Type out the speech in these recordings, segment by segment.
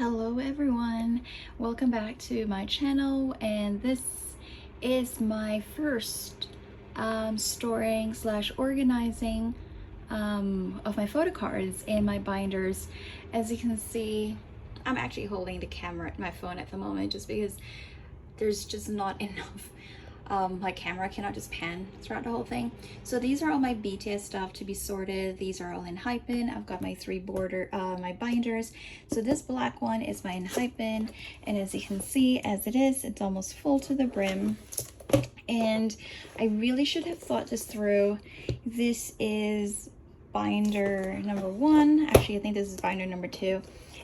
Hello everyone, welcome back to my channel, and this is my first storing slash organizing of my photo cards and my binders. As you can see, I'm actually holding the camera at my phone at the moment just because there's just not enough. My camera cannot just pan throughout the whole thing. So these are all my BTS stuff to be sorted. These are all in Hyphen. I've got my three my binders. So this black one is my in Hyphen, and as you can see, as it is, it's almost full to the brim. And I really should have thought this through. This is binder number 1. Actually, I think this is binder number 2,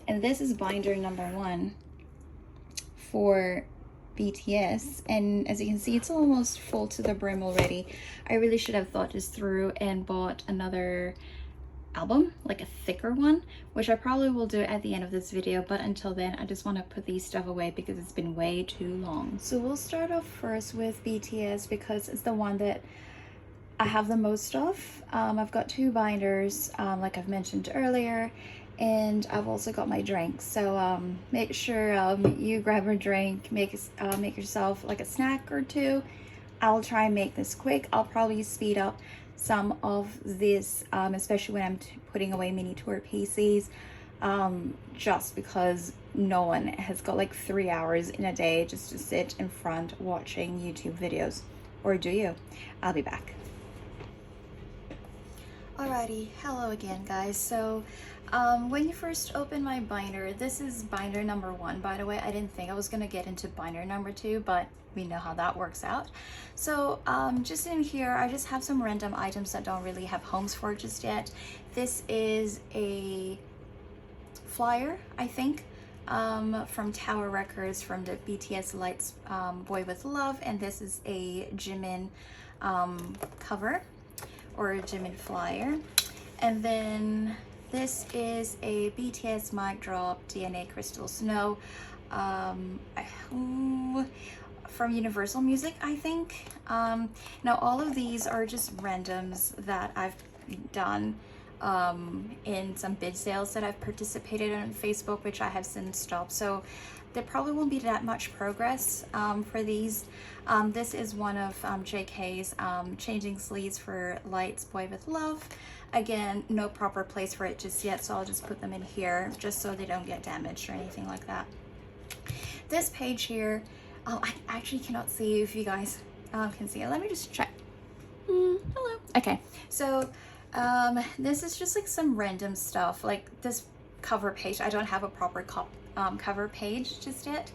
and this is binder number 1 for BTS, and as you can see, it's almost full to the brim already. I really should have thought this through and bought another album, like a thicker one, which I probably will do at the end of this video, but until then I just want to put these stuff away because it's been way too long. So we'll start off first with BTS because it's the one that I have the most of. I've got 2 binders, like I've mentioned earlier, and I've also got my drinks. So make sure you grab a drink, make yourself like a snack or 2. I'll try and make this quick. I'll probably speed up some of this, especially when I'm putting away mini tour PCs, just because no one has got like 3 hours in a day just to sit in front watching YouTube videos. Or do you? I'll be back. Alrighty, hello again guys. So when you first open my binder, this is binder number 1, by the way. I didn't think I was gonna get into binder number 2, but we know how that works out. So just in here, I just have some random items that don't really have homes for just yet. This is a flyer, I think, from Tower Records, from the BTS Lights Boy With Love, and this is a Jimin cover, or a Jimin flyer. And then this is a BTS Mic Drop DNA Crystal Snow from Universal Music, I think. Now all of these are just randoms that I've done in some bid sales that I've participated in on Facebook, which I have since stopped. So there probably won't be that much progress for these. This is one of JK's Changing Sleeves for Lights Boy With Love. Again, no proper place for it just yet, so I'll just put them in here just so they don't get damaged or anything like that. This page here, I actually cannot see if you guys can see it. Let me just check. Hello. Okay, so this is just like some random stuff, like this cover page. I don't have a proper cover page just yet.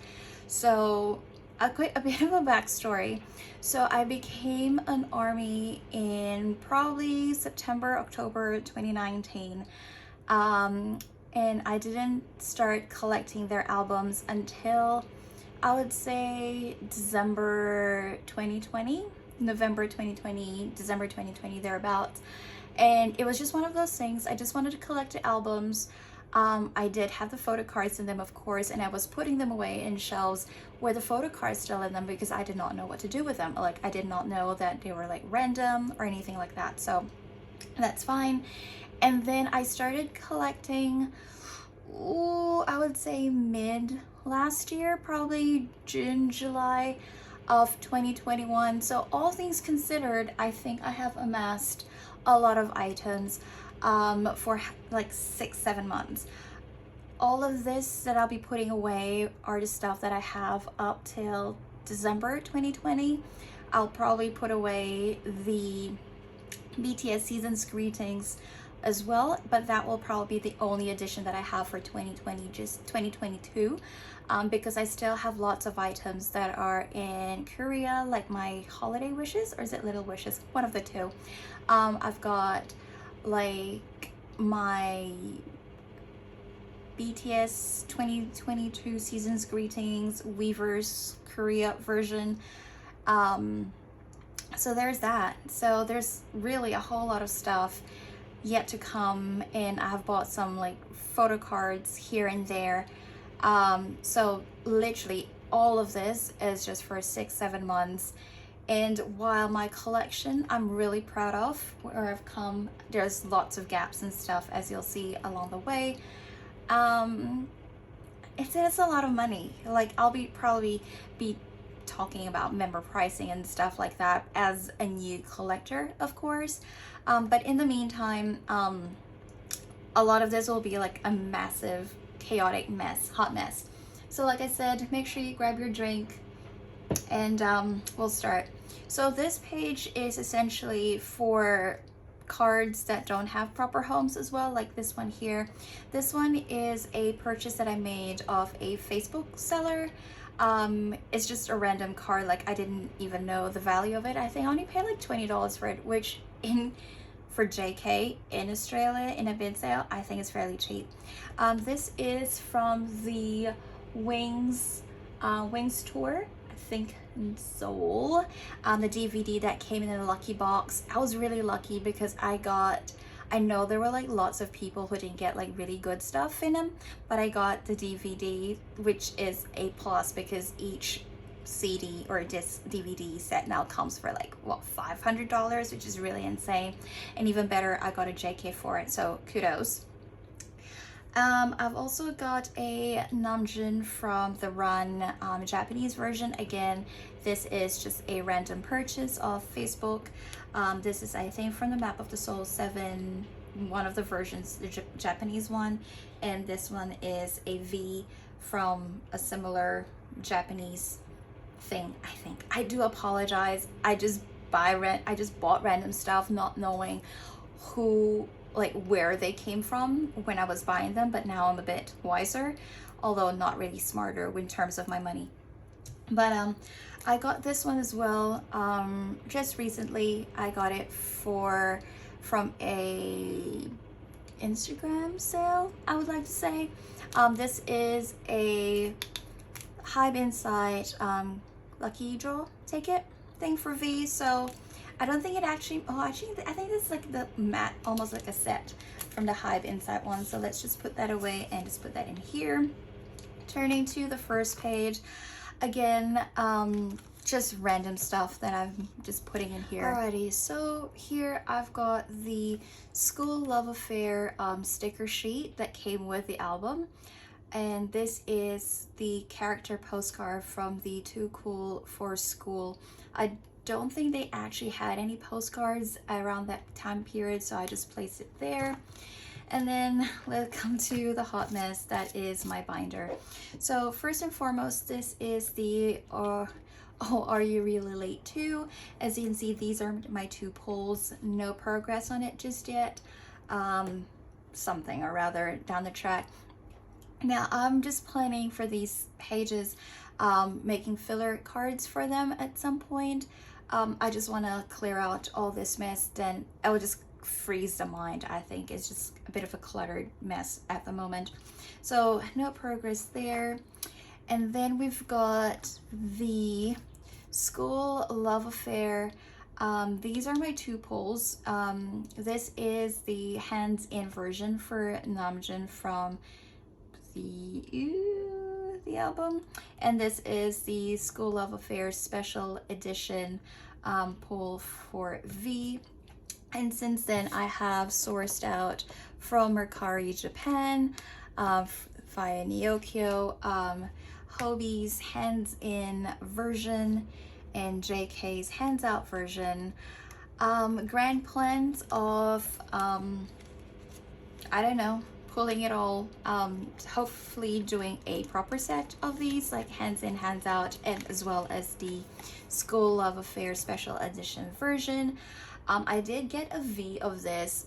So a bit of a backstory. So I became an ARMY in probably September, October 2019. And I didn't start collecting their albums until I would say December 2020, November 2020, December 2020, thereabouts. And it was just one of those things. I just wanted to collect the albums. I did have the photo cards in them, of course, and I was putting them away in shelves where the photo cards still in them because I did not know what to do with them. Like, I did not know that they were like random or anything like that. So that's fine. And then I started collecting, I would say mid last year, probably June, July of 2021. So all things considered, I think I have amassed a lot of items for like 6-7 months. All of this that I'll be putting away are the stuff that I have up till December 2020. I'll probably put away the BTS Season's Greetings as well, but that will probably be the only edition that I have for 2020, just 2022, because I still have lots of items that are in Korea, like my holiday wishes, or is it little wishes? One of the two. I've got like my BTS 2022 Season's Greetings Weavers Korea version. So there's that. So there's really a whole lot of stuff yet to come, and I have bought some like photo cards here and there. So literally all of this is just for 6-7 months. And while my collection I'm really proud of where I've come, there's lots of gaps and stuff, as you'll see along the way. it's a lot of money. Like I'll be probably be talking about member pricing and stuff like that as a new collector, of course. But in the meantime, a lot of this will be like a massive, chaotic mess, hot mess. So like I said, make sure you grab your drink and we'll start. So this page is essentially for cards that don't have proper homes as well, like this one here. This one is a purchase that I made of a Facebook seller. It's just a random card, like I didn't even know the value of it. I think I only paid like $20 for it, which for JK in Australia in a bid sale, I think it's fairly cheap. This is from the Wings tour, I think in Seoul. The DVD that came in a lucky box. I was really lucky because I know there were like lots of people who didn't get like really good stuff in them, but I got the DVD, which is a plus because each CD or disc DVD set now comes for like what, $500, which is really insane. And even better, I got a JK for it, so kudos. I've also got a Namjoon from the Run Japanese version. Again, this is just a random purchase off Facebook. This is, I think, from the Map of the Soul 7, one of the versions, the Japanese one. And this one is a V from a similar Japanese thing, I think. I do apologize. I just bought random stuff not knowing where they came from when I was buying them, but now I'm a bit wiser, although not really smarter in terms of my money. But I got this one as well just recently. I got it from a Instagram sale, I would like to say. This is a Hive Insight lucky draw ticket thing for V. So I don't think it actually, I think this is like the mat, almost like a set from the Hive Insight one. So let's just put that away and just put that in here. Turning to the first page, again, just random stuff that I'm just putting in here. Alrighty, so here I've got the School Love Affair sticker sheet that came with the album. And this is the character postcard from the Too Cool for School. I don't think they actually had any postcards around that time period, so I just placed it there. And then let's come to the hot mess that is my binder. So first and foremost, this is the Oh, Are You Really Late Too? As you can see, these are my 2 pulls. No progress on it just yet. Something or rather down the track. Now I'm just planning for these pages, making filler cards for them at some point. I just want to clear out all this mess, then I will just freeze the mind. I think it's just a bit of a cluttered mess at the moment. So no progress there. And then we've got the School Love Affair. These are my 2 pulls. This is the hands-in version for Namjoon from the album, and this is the School Love Affair special edition pull for V. And since then I have sourced out from Mercari Japan, via Nyokyo, Hobie's hands-in version and JK's hands-out version. Grand plans of I don't know, pulling it all, hopefully doing a proper set of these, like hands in, hands out, and as well as the School Love Affair special edition version. I did get a V of this,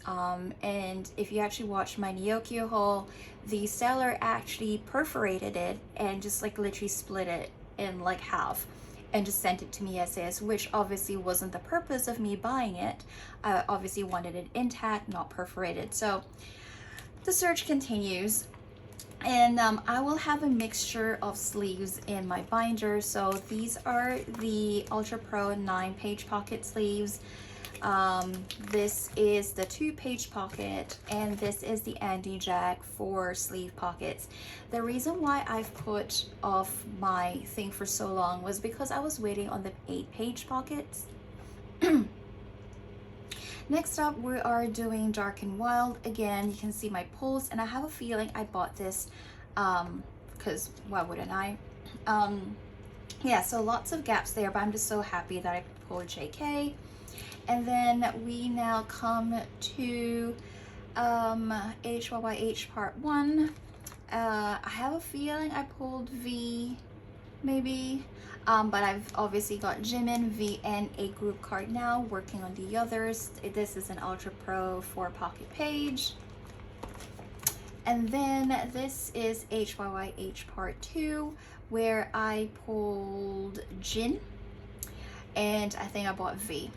and if you actually watch my Nyokyo haul, the seller actually perforated it and just like literally split it in like half and just sent it to me as is, which obviously wasn't the purpose of me buying it. I obviously wanted it intact, not perforated. So the search continues, and I will have a mixture of sleeves in my binder. So these are the Ultra Pro 9-page pocket sleeves. This is the 2-page pocket, and this is the Andy Jack 4 sleeve pockets. The reason why I've put off my thing for so long was because I was waiting on the 8-page pockets. Next up, we are doing Dark and Wild. Again, you can see my pulls, and I have a feeling I bought this because why wouldn't I? Yeah, so lots of gaps there, but I'm just so happy that I pulled JK. And then we now come to HYYH part 1. I have a feeling I pulled V, maybe, but I've obviously got Jimin, V, and a group card now, working on the others. This is an Ultra Pro 4-pocket page. And then this is HYYH part 2, where I pulled Jin, and I think I bought V.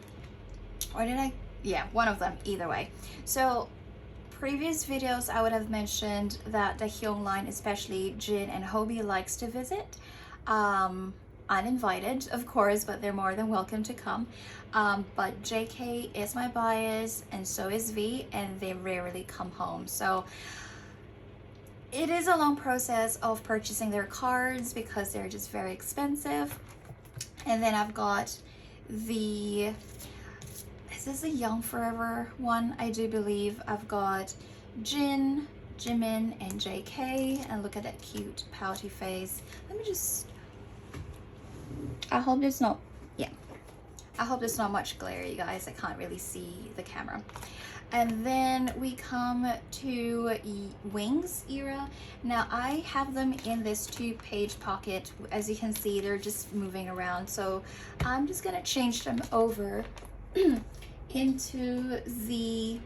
Or did I? Yeah, one of them, either way. So previous videos I would have mentioned that the Hyung line, especially Jin and Hobie, likes to visit. Uninvited, of course, but they're more than welcome to come. But JK is my bias, and so is V, and they rarely come home. So it is a long process of purchasing their cards because they're just very expensive. And then I've got the, is this a Young Forever one? I do believe. I've got Jin, Jimin, and JK. And look at that cute pouty face. Let me just, I hope there's not, yeah. I hope there's not much glare, you guys. I can't really see the camera. And then we come to Wings era. Now I have them in this 2-page pocket. As you can see, they're just moving around. So I'm just gonna change them over into the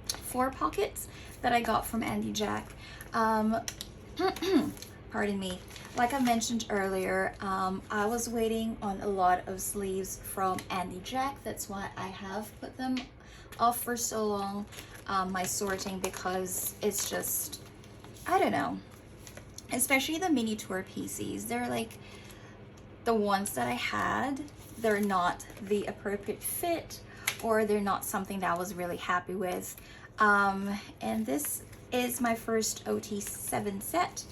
4 pockets that I got from Andy Jack. Pardon me. Like I mentioned earlier, I was waiting on a lot of sleeves from Andy Jack. That's why I have put them off for so long, my sorting, because it's just, I don't know, especially the mini tour PCs. They're like the ones that I had, they're not the appropriate fit, or they're not something that I was really happy with. And this is my first OT7 set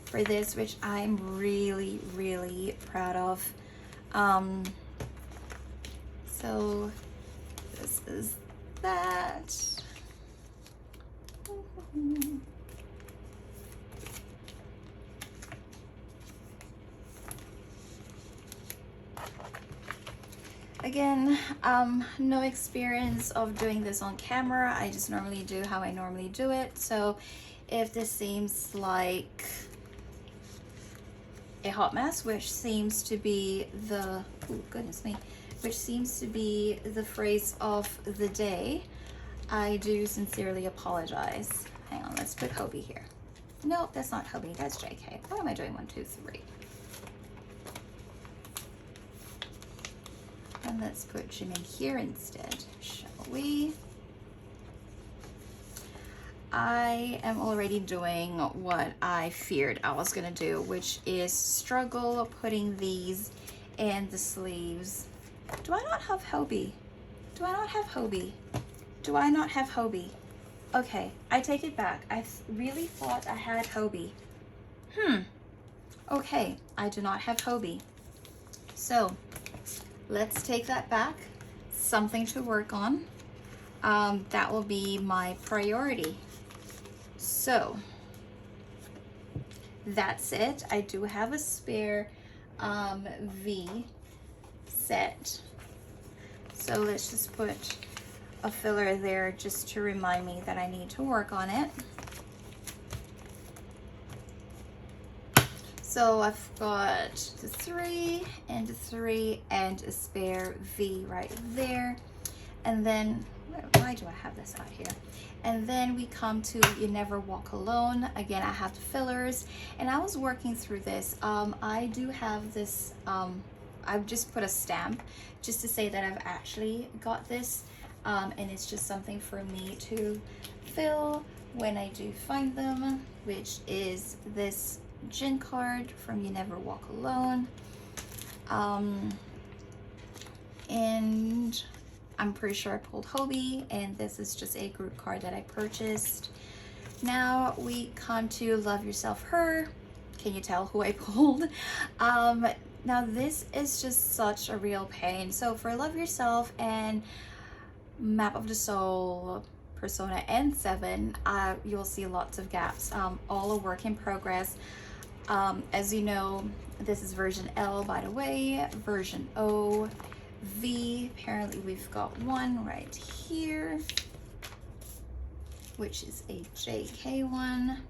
for this, which I'm really, really proud of. So this is that. Again, no experience of doing this on camera. I just normally do how I normally do it. So if this seems like a hot mess, which seems to be the, oh goodness me, which seems to be the phrase of the day, I do sincerely apologize. Hang on, let's put Hobie here. No, that's not Hobie, that's JK. What am I doing? 1, 2, 3. And let's put Jimin here instead, shall we? I am already doing what I feared I was gonna do, which is struggle putting these in the sleeves. Do I not have Hobie? Do I not have Hobie? Do I not have Hobie? Okay, I take it back. I really thought I had Hobie. Okay, I do not have Hobie. So let's take that back. Something to work on. That will be my priority. So that's it. I do have a spare V set. So let's just put a filler there just to remind me that I need to work on it. So I've got the 3 and the 3 and a spare V right there. And then, why do I have this out here? And then we come to You Never Walk Alone. Again, I have the fillers, and I was working through this. I do have this, I've just put a stamp just to say that I've actually got this, and it's just something for me to fill when I do find them, which is this Jin card from You Never Walk Alone. And I'm pretty sure I pulled Hobie, and this is just a group card that I purchased. Now we come to Love Yourself Her. Can you tell who I pulled? Now this is just such a real pain. So for Love Yourself and Map of the Soul, Persona N7, you'll see lots of gaps. All a work in progress. As you know, this is version L, by the way, version O, V. Apparently we've got one right here, which is a JK one,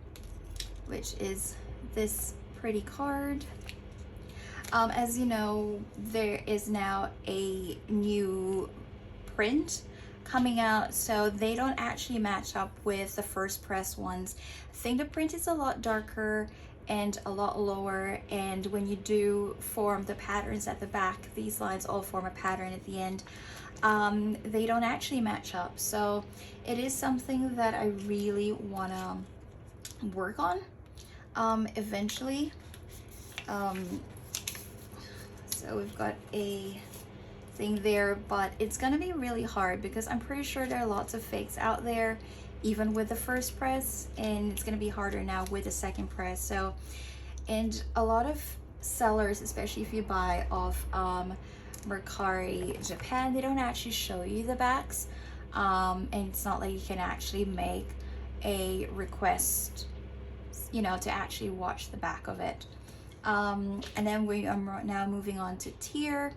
which is this pretty card. As you know, there is now a new print coming out, so they don't actually match up with the first press ones. I think the print is a lot darker and a lot lower, and when you do form the patterns at the back, these lines all form a pattern at the end, they don't actually match up. So it is something that I really want to work on eventually. So we've got a thing there, but it's gonna be really hard because I'm pretty sure there are lots of fakes out there even with the first press, and it's gonna be harder now with the second press. So, and a lot of sellers, especially if you buy off Mercari Japan, they don't actually show you the backs, and it's not like you can actually make a request, you know, to actually watch the back of it. And then we are now moving on to tier.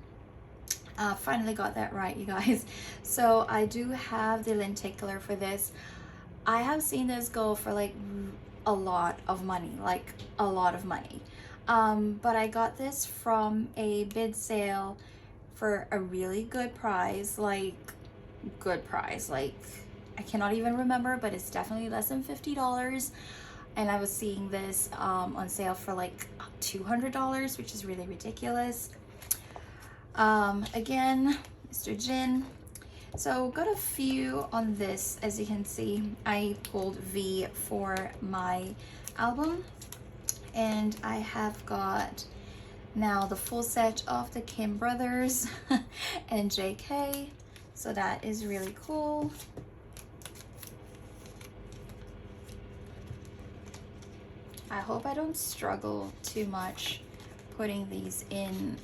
Finally got that right, you guys. So I do have the lenticular for this. I have seen this go for like a lot of money, like a lot of money. But I got this from a bid sale for a really good price, like good price. Like I cannot even remember, but it's definitely less than $50. And I was seeing this on sale for like $200, which is really ridiculous. Again, Mr. Jin. So got a few on this. As you can see, I pulled V for my album, and I have got now the full set of the Kim brothers and JK, so that is really cool. I hope I don't struggle too much putting these in.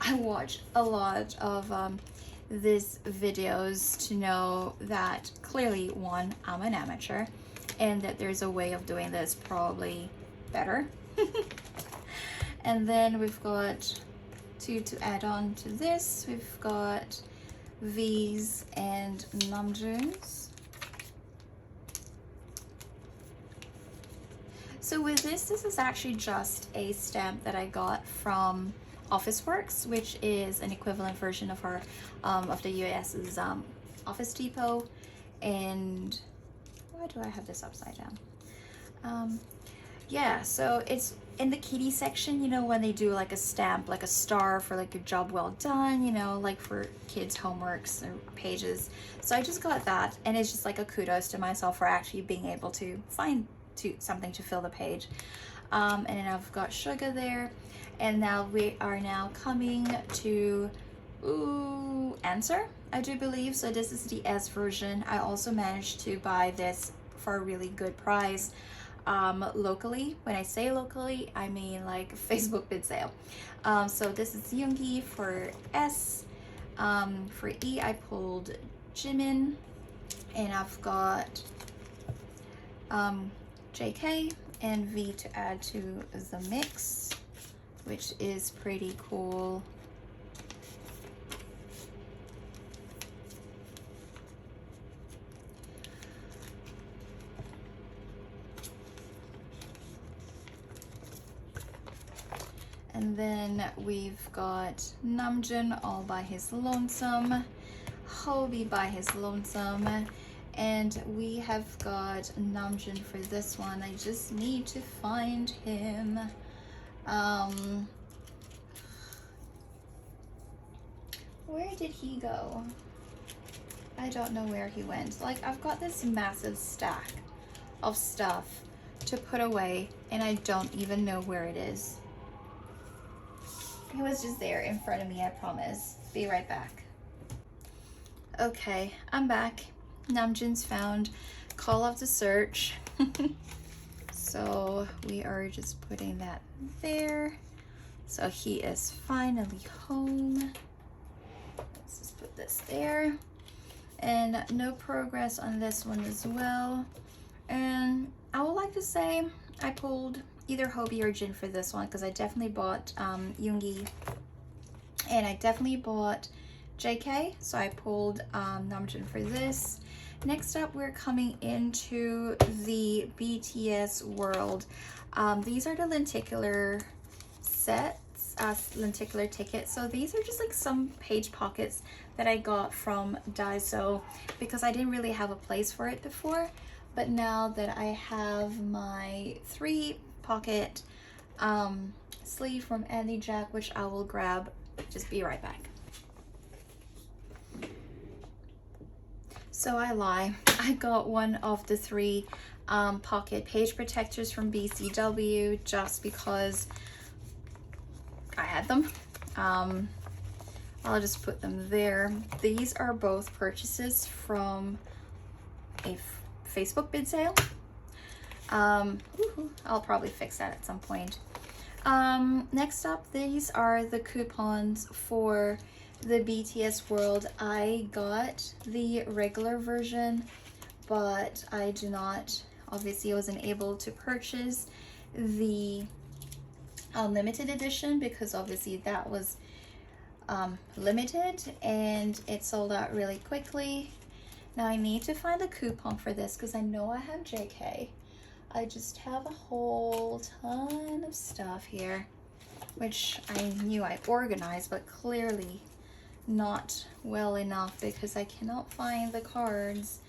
I watch a lot of these videos to know that clearly, one, I'm an amateur, and that there's a way of doing this probably better. And then we've got two to add on to this. We've got V's and Namjoon's. So with this is actually just a stamp that I got from Officeworks, which is an equivalent version of our of the US's Office Depot. And why do I have this upside down? Yeah, so it's in the kitty section, you know, when they do like a stamp, like a star for like a job well done, you know, like for kids' homeworks or pages. So I just got that, and it's just like a kudos to myself for actually being able to find something to fill the page. And then I've got sugar there, and now we are now coming to answer, I do believe. So this is the S version. I also managed to buy this for a really good price locally. When I say locally, I mean like Facebook bid sale. So this is Yoongi for S. For E, I pulled Jimin, and I've got JK and V to add to the mix, which is pretty cool. And then we've got Namjoon all by his lonesome, Hobie by his lonesome, and we have got Namjoon for this one. I just need to find him. Where did he go? I don't know where he went. Like, I've got this massive stack of stuff to put away, and I don't even know where it is. He was just there in front of me, I promise. Be right back. Okay, I'm back. Namjoon's found. Call of the search. So we are just putting that there. So he is finally home. Let's just put this there. And no progress on this one as well. And I would like to say I pulled either Hobie or Jin for this one, because I definitely bought Yoongi, and I definitely bought JK, so I pulled Namjoon for this. Next up, we're coming into the BTS world. These are the lenticular sets, lenticular tickets. So these are just like some page pockets that I got from Daiso, because I didn't really have a place for it before. But now that I have my 3-pocket sleeve from Andy Jack, which I will grab, just be right back. So I lie, I got one of the 3 pocket page protectors from BCW just because I had them. I'll just put them there. These are both purchases from a Facebook bid sale. I'll probably fix that at some point. Next up, these are the coupons for the BTS world. I got the regular version, but I do not, obviously I wasn't able to purchase the limited edition, because obviously that was limited and it sold out really quickly. Now I need to find a coupon for this, because I know I have JK. I just have a whole ton of stuff here, which I knew I organized, but clearly not well enough, because I cannot find the cards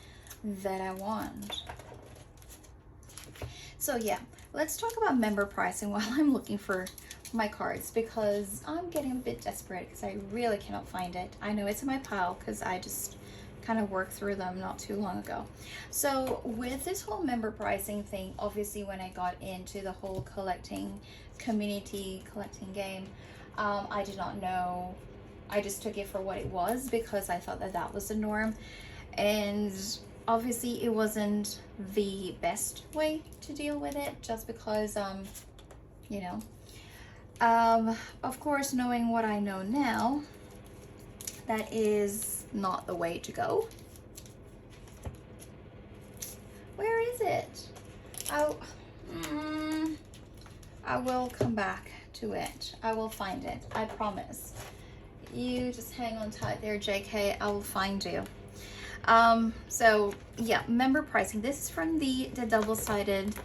that I want. So yeah, let's talk about member pricing while I'm looking for my cards, because I'm getting a bit desperate because I really cannot find it. I know it's in my pile because I just kind of worked through them not too long ago. So with this whole member pricing thing, obviously when I got into the whole collecting community collecting game, I did not know. I just took it for what it was, because I thought that that was the norm, and obviously it wasn't the best way to deal with it, just because you know, of course, knowing what I know now, that is not the way to go. Where is it? I will come back to it. I will find it, I promise. You just hang on tight there, JK. I will find you. So yeah, member pricing. This is from the double-sided,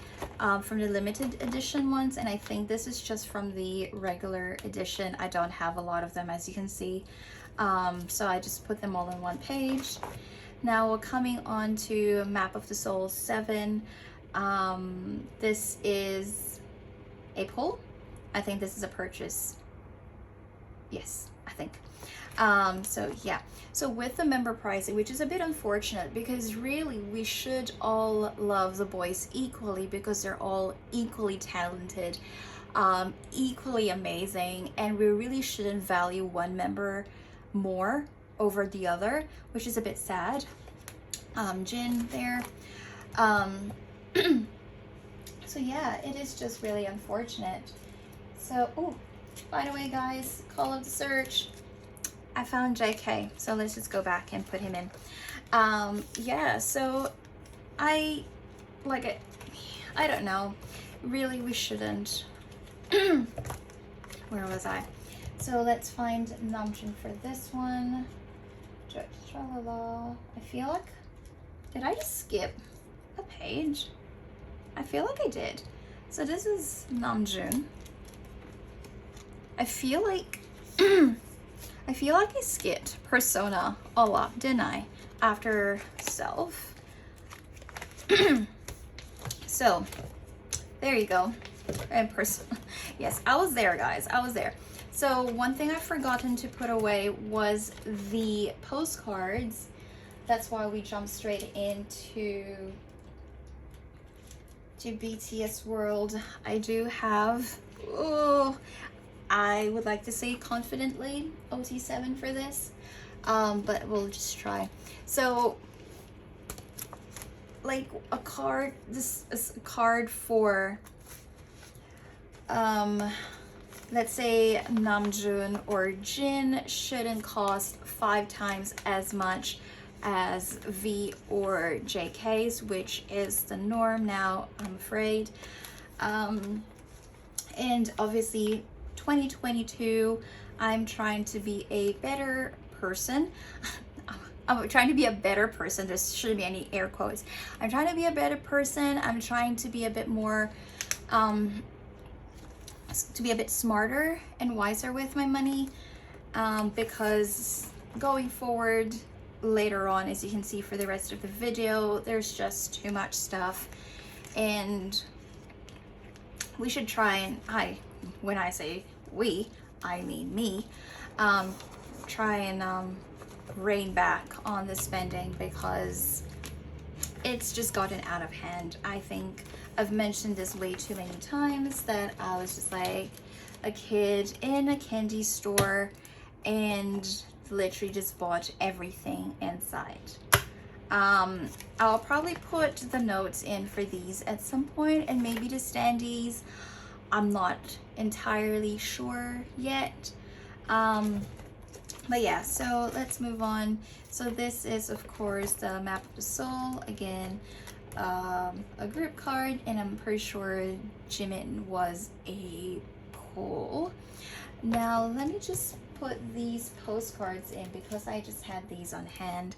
from the limited edition ones, and I think this is just from the regular edition. I don't have a lot of them, as you can see. So I just put them all in one page. Now we're coming on to Map of the Soul 7. This is a pull. I think this is a purchase. Yes, I think. So yeah, so with the member pricing, which is a bit unfortunate, because really we should all love the boys equally, because they're all equally talented, equally amazing, and we really shouldn't value one member more over the other, which is a bit sad. Jin there. So yeah, it is just really unfortunate. So, oh, by the way guys, call of the search, I found JK, so let's just go back and put him in. Yeah, so I don't know, really we shouldn't. Where was I? So let's find Namjoon for this one. I feel like, did I just skip a page? I feel like I did. So this is Namjoon. I feel like I skipped Persona a lot, didn't I? After Self. So there you go. And yes, I was there, guys. I was there. So one thing I've forgotten to put away was the postcards. That's why we jumped straight into BTS World. I do have, I would like to say confidently OT7 for this, but we'll just try. So like a card, this is a card for let's say Namjoon or Jin shouldn't cost 5 times as much as V or JKs, which is the norm now, I'm afraid. And obviously 2022, I'm trying to be a better person. I'm trying to be a better person. There shouldn't be any air quotes. I'm trying to be a better person. I'm trying to be a bit more, to be a bit smarter and wiser with my money, because going forward later on, as you can see for the rest of the video, there's just too much stuff, and we should try and, when I say we, I mean me, try and rein back on the spending, because it's just gotten out of hand. I think I've mentioned this way too many times, that I was just like a kid in a candy store and literally just bought everything inside. I'll probably put the notes in for these at some point, and maybe the standees. I'm not entirely sure yet. But yeah, so let's move on. So this is, of course, the Map of the Soul. Again, a group card, and I'm pretty sure Jimin was a pull. Now, let me just put these postcards in, because I just had these on hand.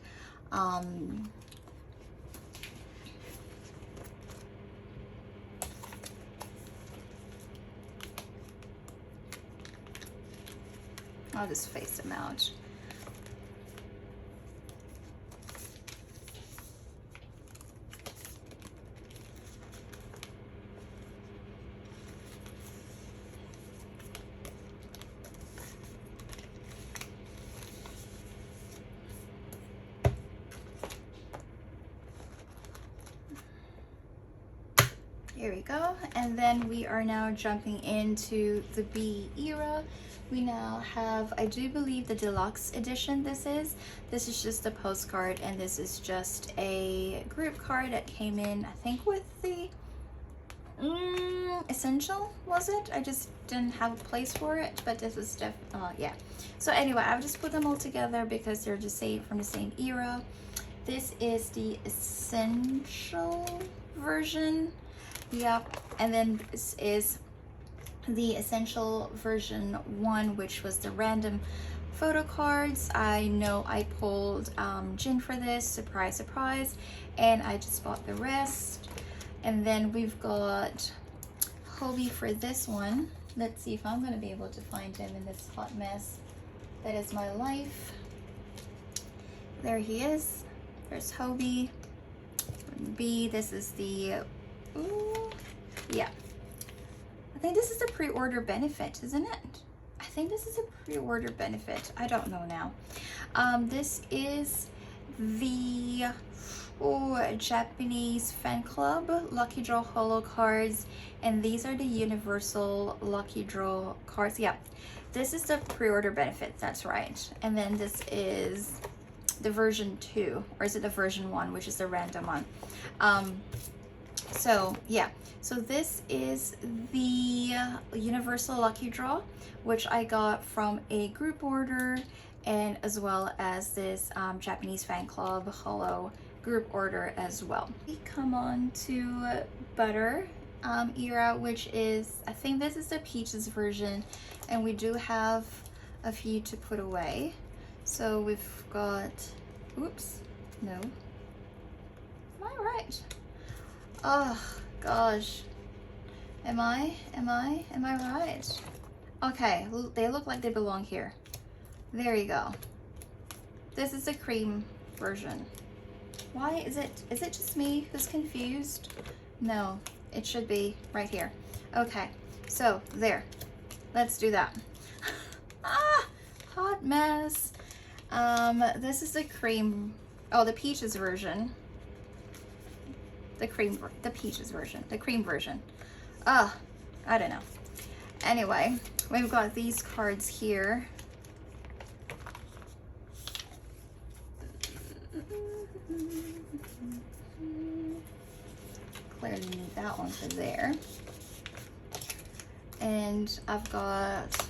I'll just face them out. Here we go. And then we are now jumping into the B era. We now have, I do believe, the deluxe edition. This is just a postcard, and this is just a group card that came in, I think, with the essential, was it? I just didn't have a place for it, but this was yeah. So anyway, I've just put them all together because they're just from the same era. This is the essential version. Yep. And then this is the essential version 1, which was the random photo cards. I know I pulled Jin for this, surprise, surprise, and I just bought the rest. And then we've got Hobie for this one. Let's see if I'm going to be able to find him in this hot mess that is my life. There he is. There's Hobie. B, this is the, ooh, yeah. I think this is a pre-order benefit, isn't it? I think this is a pre-order benefit. I don't know now. This is the Japanese fan club lucky draw holo cards, and these are the universal lucky draw cards. Yeah, this is the pre-order benefit, that's right. And then this is the version 2, or is it the version 1, which is the random one. So yeah, so this is the universal lucky draw, which I got from a group order, and as well as this Japanese fan club holo group order as well. We come on to butter era, which is, I think this is the peaches version, and we do have a few to put away. So we've got, oops, no, am I right? Oh gosh, am I right? Okay, they look like they belong here. There you go. This is the cream version. Why is it just me who's confused? No, it should be right here. Okay, so there, let's do that. Hot mess. This is the cream, oh, the peaches version. The peaches version, the cream version. I don't know. Anyway, we've got these cards here. Clearly need that one for there. And I've got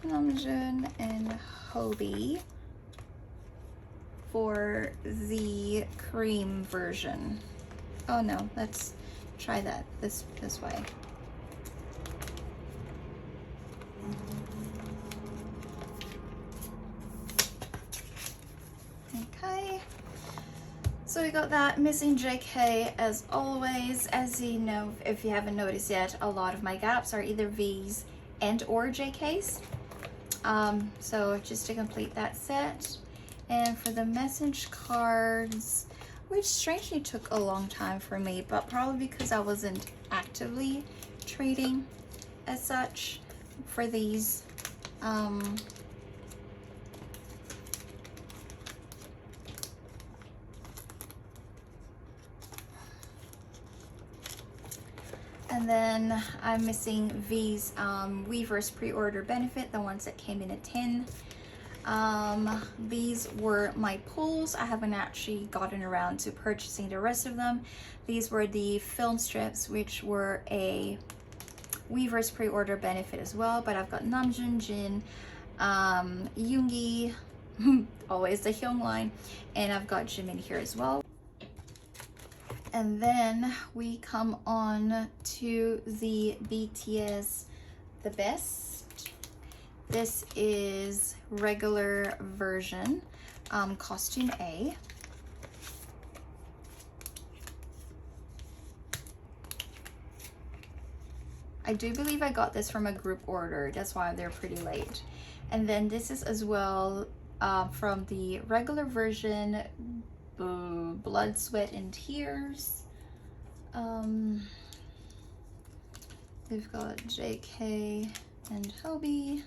Namjoon and Hobie for the cream version. Oh no, let's try that this way. Okay, so we got that. Missing JK as always. As you know, if you haven't noticed yet, a lot of my gaps are either V's and or JKs. So just to complete that set. And for the message cards, which strangely took a long time for me, but probably because I wasn't actively trading as such for these. And then I'm missing V's Weaver's pre-order benefit, the ones that came in a tin. These were my pulls. I haven't actually gotten around to purchasing the rest of them. These were the film strips, which were a Weaver's pre-order benefit as well, but I've got Namjoon, Jin, Yoongi, always the Hyung line, and I've got Jimin here as well. And then we come on to the BTS The Best. This is regular version, costume A. I do believe I got this from a group order, that's why they're pretty late. And then this is as well from the regular version, Blood, Sweat, and Tears. We've got JK and Hobie.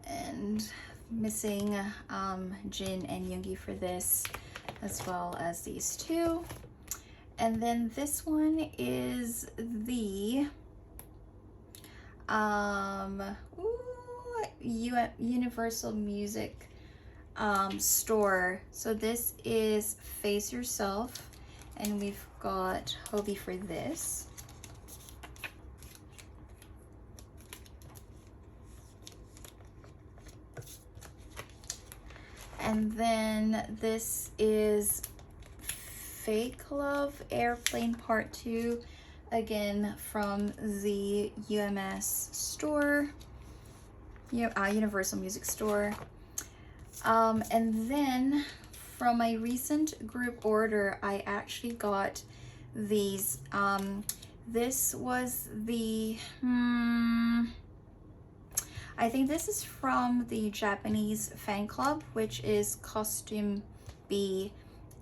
And missing Jin and Yoongi for this, as well as these two. And then this one is the Universal Music store. So this is Face Yourself, and we've got Hobie for this. And then this is Fake Love Airplane Part 2, again from the UMS store, Universal Music Store. And then from my recent group order, I actually got these. This was the, I think this is from the Japanese fan club, which is Costume B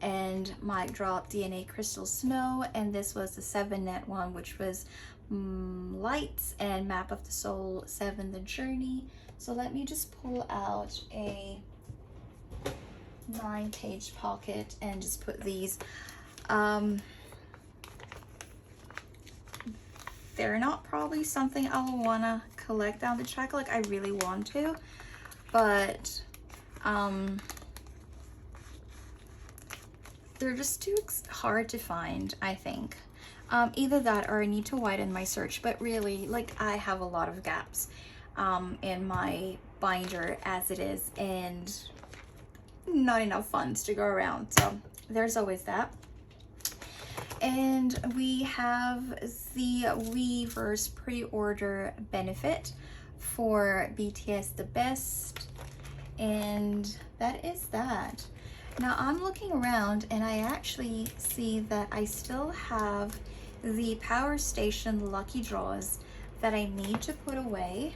and Mic Drop DNA Crystal Snow, and this was the 7-net one, which was Lights and Map of the Soul 7 The Journey. So let me just pull out a 9-page pocket and just put these. They're not probably something I'll wanna collect down the track like I really want to, but they're just too hard to find, I think. Either that or I need to widen my search, but really, like, I have a lot of gaps in my binder as it is, and not enough funds to go around, so there's always that. And we have the Weverse pre-order benefit for BTS The Best, and that is that. Now I'm looking around and I actually see that I still have the Power Station Lucky Draws that I need to put away,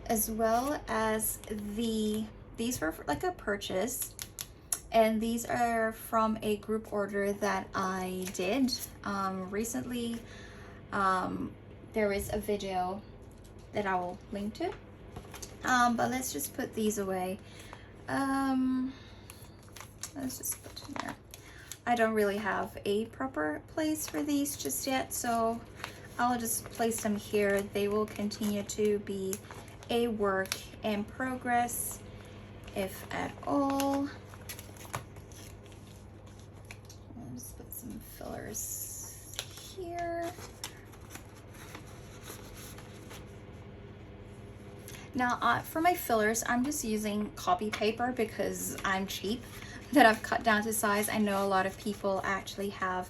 as well as these were like a purchase, and these are from a group order that I did recently. There is a video that I will link to, but let's just put these away. Let's just put in there. I don't really have a proper place for these just yet, so I'll just place them here. They will continue to be a work in progress. if at all. Let's put some fillers here. Now for my fillers, I'm just using copy paper because I'm cheap, that I've cut down to size. I know a lot of people actually have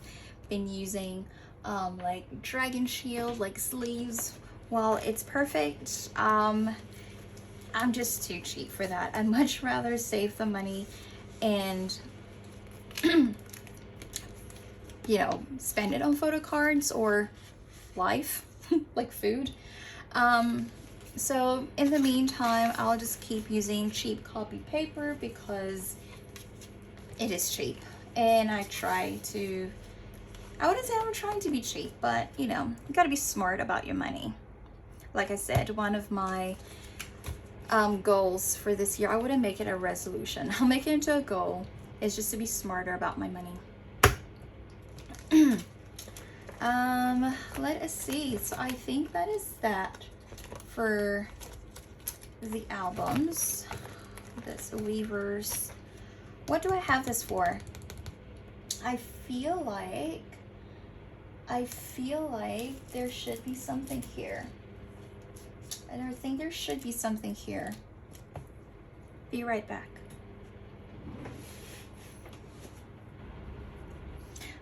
been using like dragon shield, like sleeves. Well, it's perfect. I'm just too cheap for that. I'd much rather save the money and you know, spend it on photo cards or life, like food. So in the meantime, I'll just keep using cheap copy paper because it is cheap. And I wouldn't say I'm trying to be cheap, but you know, you gotta be smart about your money. Like I said, one of my goals for this year, I wouldn't make it a resolution, I'll make it into a goal, is just to be smarter about my money. Let us see. So I think that is that for the albums. That's Weavers. What do I have this for? I feel like there should be something here. And I think there should be something here. Be right back.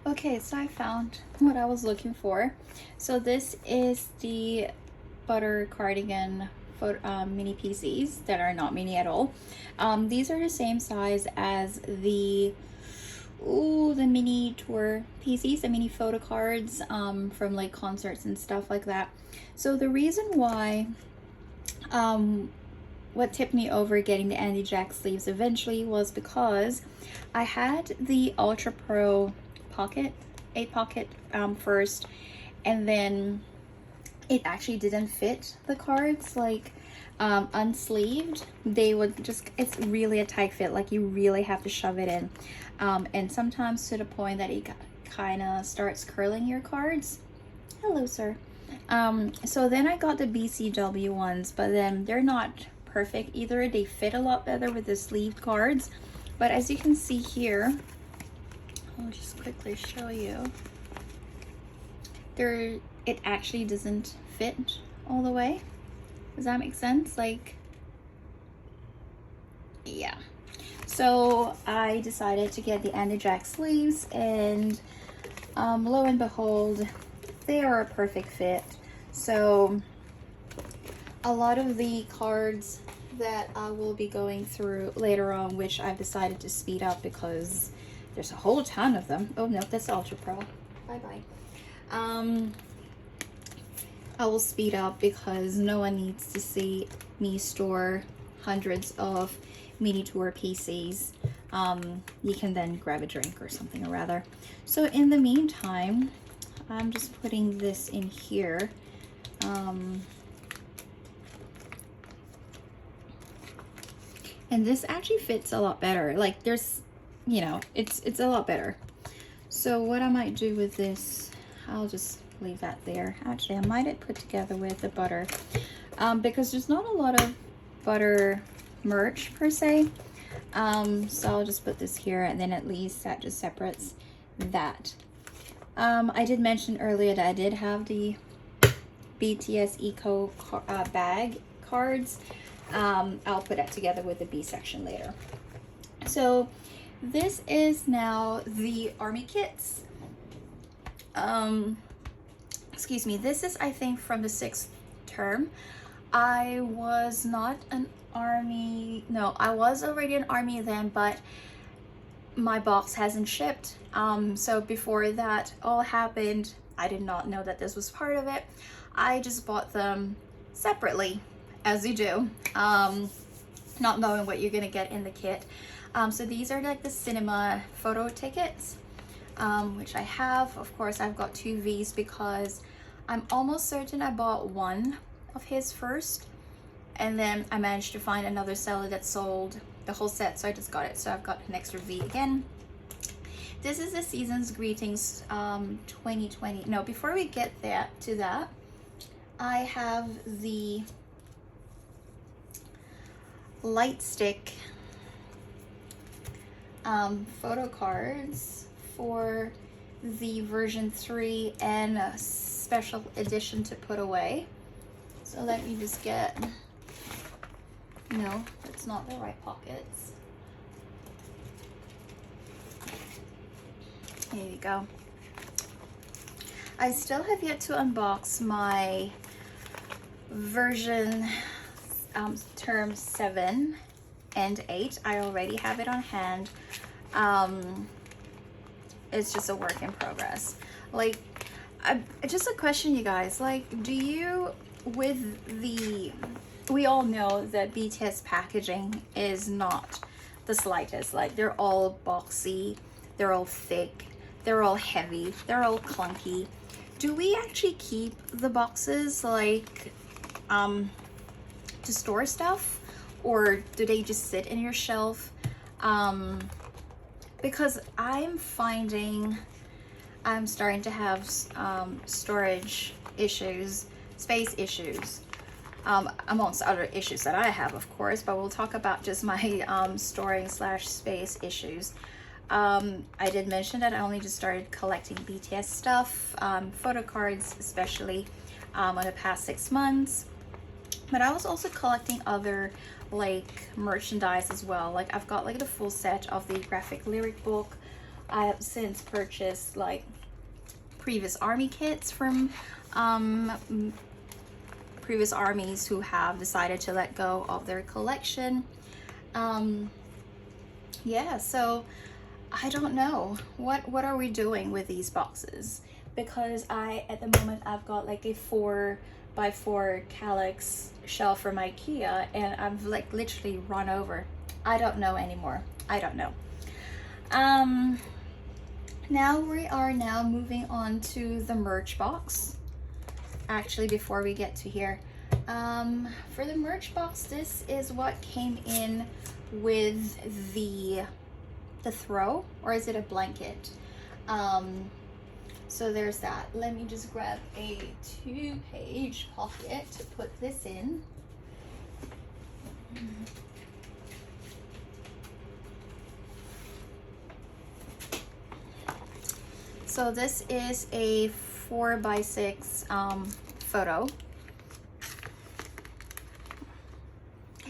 Okay, so I found what I was looking for. So this is the butter cardigan mini PCs that are not mini at all. These are the same size as the mini tour PCs, the mini photo cards from like concerts and stuff like that. So the reason why what tipped me over getting the Andy Jack sleeves eventually was because I had the Ultra Pro pocket, 8 pocket first, and then it actually didn't fit the cards, like unsleeved. They would just, it's really a tight fit, like you really have to shove it in, and sometimes to the point that it kind of starts curling your cards. Hello, sir. So then I got the BCW ones, but then they're not perfect either. They fit a lot better with the sleeved cards, but as you can see here, I'll just quickly show you. It actually doesn't fit all the way. Does that make sense? Like, yeah. So I decided to get the Andy Jack sleeves, and lo and behold, they are a perfect fit. So a lot of the cards that I will be going through later on, which I've decided to speed up because there's a whole ton of them. Oh no, that's Ultra Pro. Bye-bye. I will speed up because no one needs to see me store hundreds of mini tour PCs. You can then grab a drink or something or rather. So in the meantime, I'm just putting this in here. And this actually fits a lot better. Like there's, you know, it's a lot better. So what I might do with this, I'll just leave that there. Actually, I might have put together with the butter because there's not a lot of butter merch per se. So I'll just put this here, and then at least that just separates that. I did mention earlier that I did have the BTS Eco bag cards. I'll put that together with the B section later. So this is now the army kits. Excuse me, this is, I think, from the 6th term. I was not an army, no, I was already an army then, but my box hasn't shipped. So before that all happened, I did not know that this was part of it. I just bought them separately, as you do, not knowing what you're gonna get in the kit. So these are like the cinema photo tickets, which I have. Of course, I've got 2 V's because I'm almost certain I bought one of his first, and then I managed to find another seller that sold the whole set, so I just got it. So I've got an extra V again. This is the Season's Greetings 2020. No, before we get to that, I have the light stick photo cards for the version 3 and a special edition to put away. So let me just get, no, that's not the right pockets. Here you go. I still have yet to unbox my version term 7 and 8. I already have it on hand. It's just a work in progress. Like, just a question, you guys. Like, do you, we all know that BTS packaging is not the slightest. Like, they're all boxy, they're all thick, they're all heavy, they're all clunky. Do we actually keep the boxes, like, to store stuff, or do they just sit in your shelf? Because I'm finding I'm starting to have storage issues, space issues, amongst other issues that I have, of course, but we'll talk about just my storing / space issues. I did mention that I only just started collecting BTS stuff, photo cards especially, in the past 6 months. But I was also collecting other like merchandise as well. Like, I've got like the full set of the graphic lyric book. I have since purchased like previous army kits from previous armies who have decided to let go of their collection. Yeah, so I don't know what are we doing with these boxes, because at the moment I've got like a 4x4 calyx shelf from IKEA, and I've like literally run over. I don't know anymore. I don't know. Now we are moving on to the merch box. Actually, before we get to here, for the merch box, this is what came in with the throw, or is it a blanket? So there's that. Let me just grab a 2-page pocket to put this in. So this is a 4x6 photo,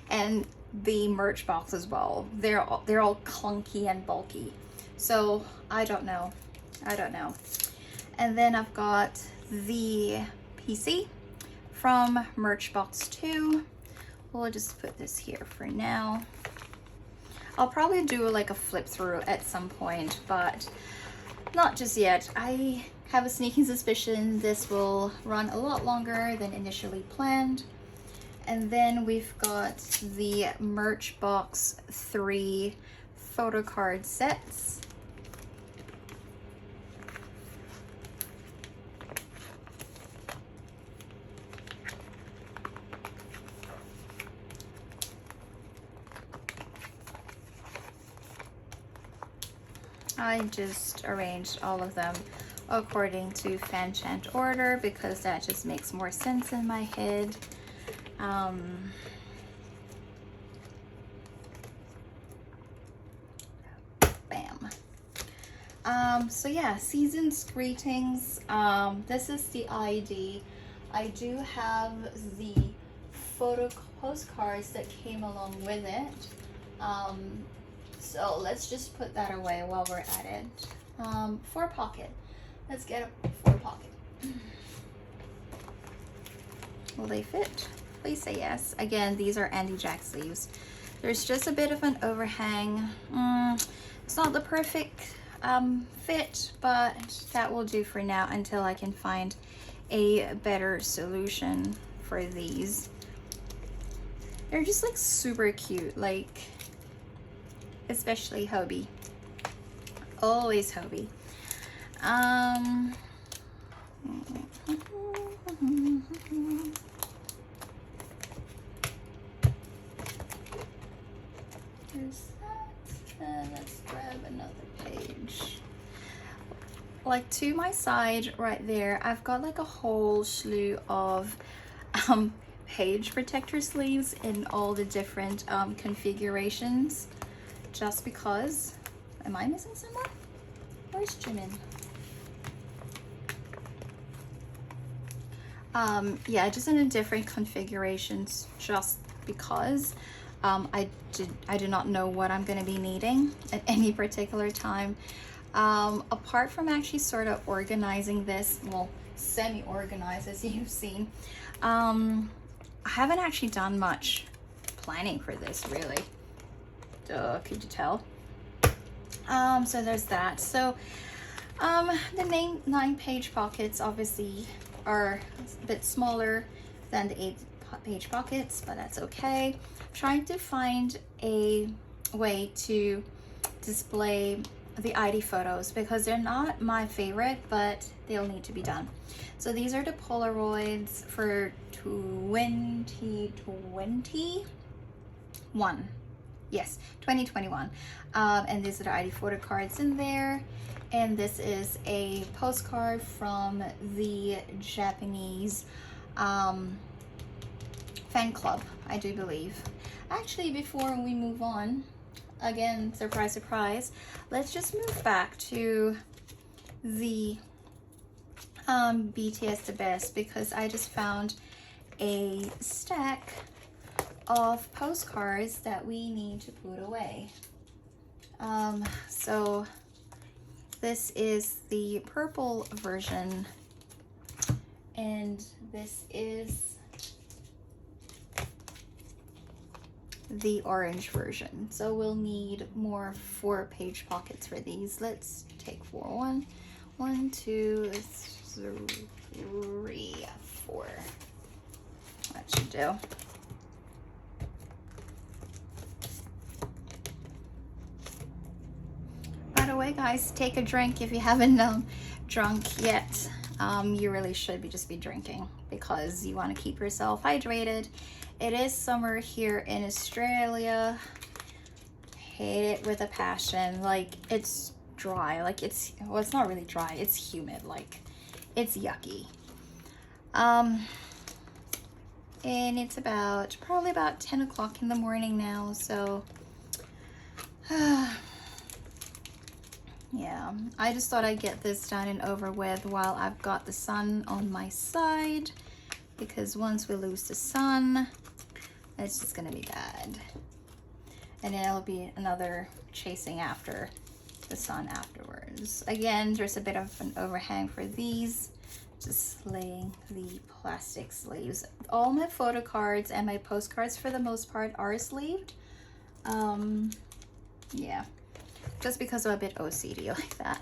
and the merch box as well. They're all clunky and bulky. So I don't know. And then I've got the PC from merch box 2. We'll just put this here for now. I'll probably do like a flip through at some point, but not just yet. I have a sneaking suspicion this will run a lot longer than initially planned. And then we've got the merch box 3 photo card sets. I just arranged all of them according to fan chant order because that just makes more sense in my head. Bam. So yeah, season's greetings. This is the ID. I do have the photo postcards that came along with it. So let's just put that away while we're at it. 4 pocket. Let's get a 4 pocket. Will they fit? Please say yes. Again, these are Andy Jack sleeves. There's just a bit of an overhang. It's not the perfect fit, but that will do for now until I can find a better solution for these. They're just like super cute, like especially Hobie. Always Hobie. There's that. Let's grab another page. Like to my side right there, I've got like a whole slew of page protector sleeves in all the different configurations, just because Am I missing someone? Where's Jimin? Yeah, just in a different configurations, just because I do not know what I'm going to be needing at any particular time. Apart from actually sort of organizing this, well, semi-organized as you've seen, I haven't actually done much planning for this, really. Could you tell? So there's that. So the 9-page pockets obviously are a bit smaller than the 8-page pockets, but that's okay. I'm trying to find a way to display the ID photos because they're not my favorite, but they'll need to be done. So these are the Polaroids for 2021. Yes, 2021. And these are the ID photo cards in there. And this is a postcard from the Japanese fan club, I do believe. Actually, before we move on, again, surprise, surprise, let's just move back to the BTS The Best, because I just found a stack of postcards that we need to put away. So this is the purple version, and this is the orange version. So we'll need more 4-page pockets for these. Let's take 4. 1, 2, 3, 4. That should do. By the way, guys, take a drink if you haven't drunk yet. You really should just be drinking because you want to keep yourself hydrated. It is summer here in Australia. Hate it with a passion. Like, it's dry. Like, well, it's not really dry. It's humid. Like, it's yucky. And it's probably about 10 o'clock in the morning now. So, yeah, I just thought I'd get this done and over with while I've got the sun on my side, because once we lose the sun, it's just gonna be bad. And then it'll be another chasing after the sun afterwards. Again, there's a bit of an overhang for these, just laying the plastic sleeves. All my photo cards and my postcards for the most part are sleeved. Yeah. Just because I'm a bit OCD like that.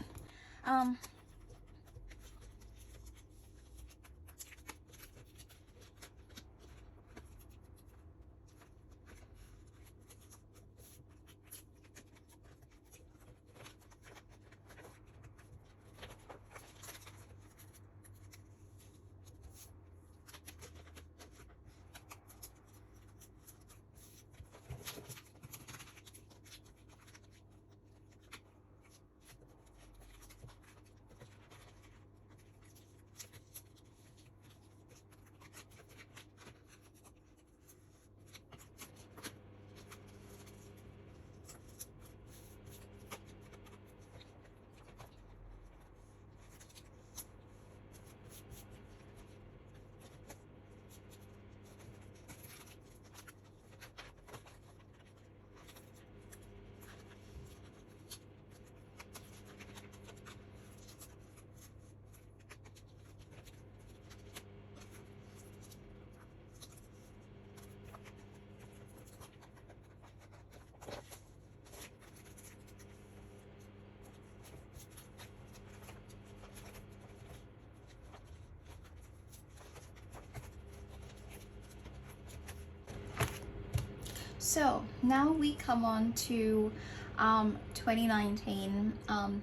So now we come on to 2019,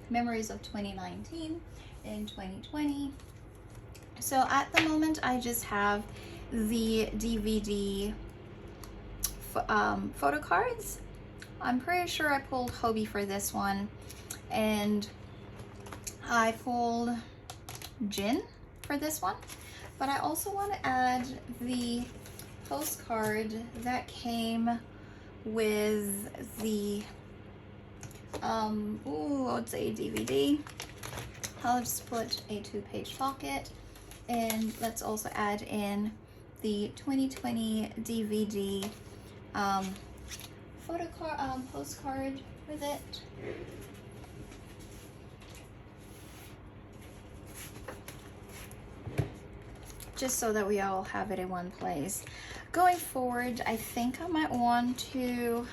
memories of 2019 and 2020. So at the moment, I just have the DVD photo cards. I'm pretty sure I pulled Hobie for this one, and I pulled Jin for this one, but I also want to add the postcard that came with the Let's say DVD. I'll just put a 2-page pocket, and let's also add in the 2020 DVD photocard, postcard with it. Just so that we all have it in one place. Going forward, I think I might want to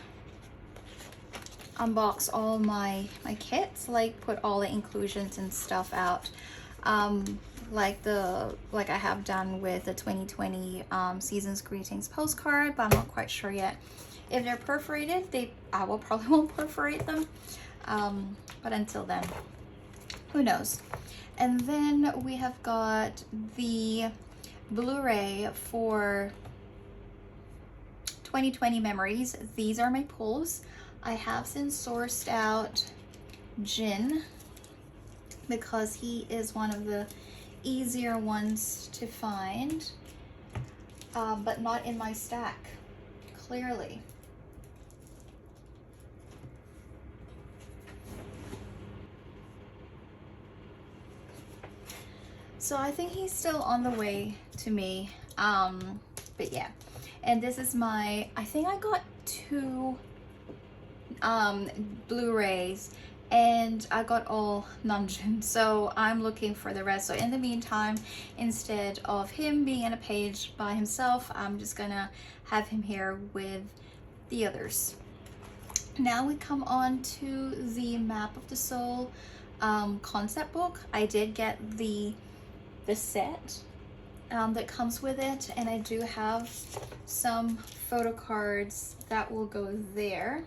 unbox all my kits, like put all the inclusions and stuff out, like I have done with the 2020 season's greetings postcard, but I'm not quite sure yet if they're perforated. I will probably won't perforate them, but until then, who knows. And then we have got the Blu-ray for 2020 memories. These are my pulls. I have since sourced out Jin because he is one of the easier ones to find, but not in my stack, clearly. So I think he's still on the way to me, but yeah. And this is my, I think I got 2 Blu-rays, and I got all Namjoon, so I'm looking for the rest. So in the meantime, instead of him being in a page by himself, I'm just gonna have him here with the others. Now we come on to the Map of the Soul concept book. I did get the set that comes with it, and I do have some photo cards that will go there.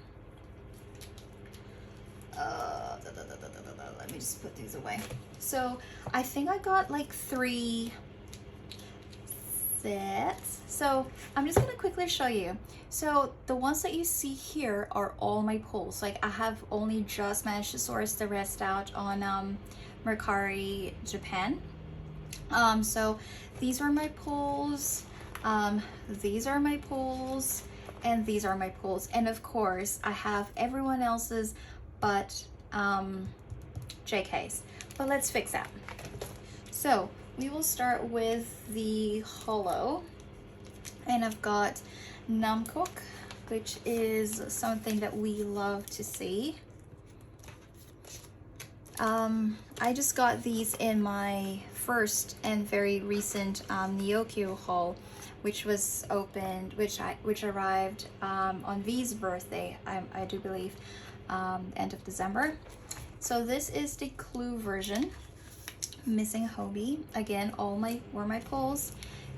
Let me just put these away. So I think I got like 3 sets. So I'm just gonna quickly show you. So the ones that you see here are all my pulls. Like I have only just managed to source the rest out on Mercari Japan. So these are my pulls, these are my pulls, and these are my pulls. And of course I have everyone else's but JK's. But let's fix that. So we will start with the holo, and I've got Namkook, which is something that we love to see. I just got these in my first and very recent Neokyo haul, which was opened, which arrived on V's birthday, I do believe, end of December. So this is the Clue version. Missing Hobie. Again, all were my pulls,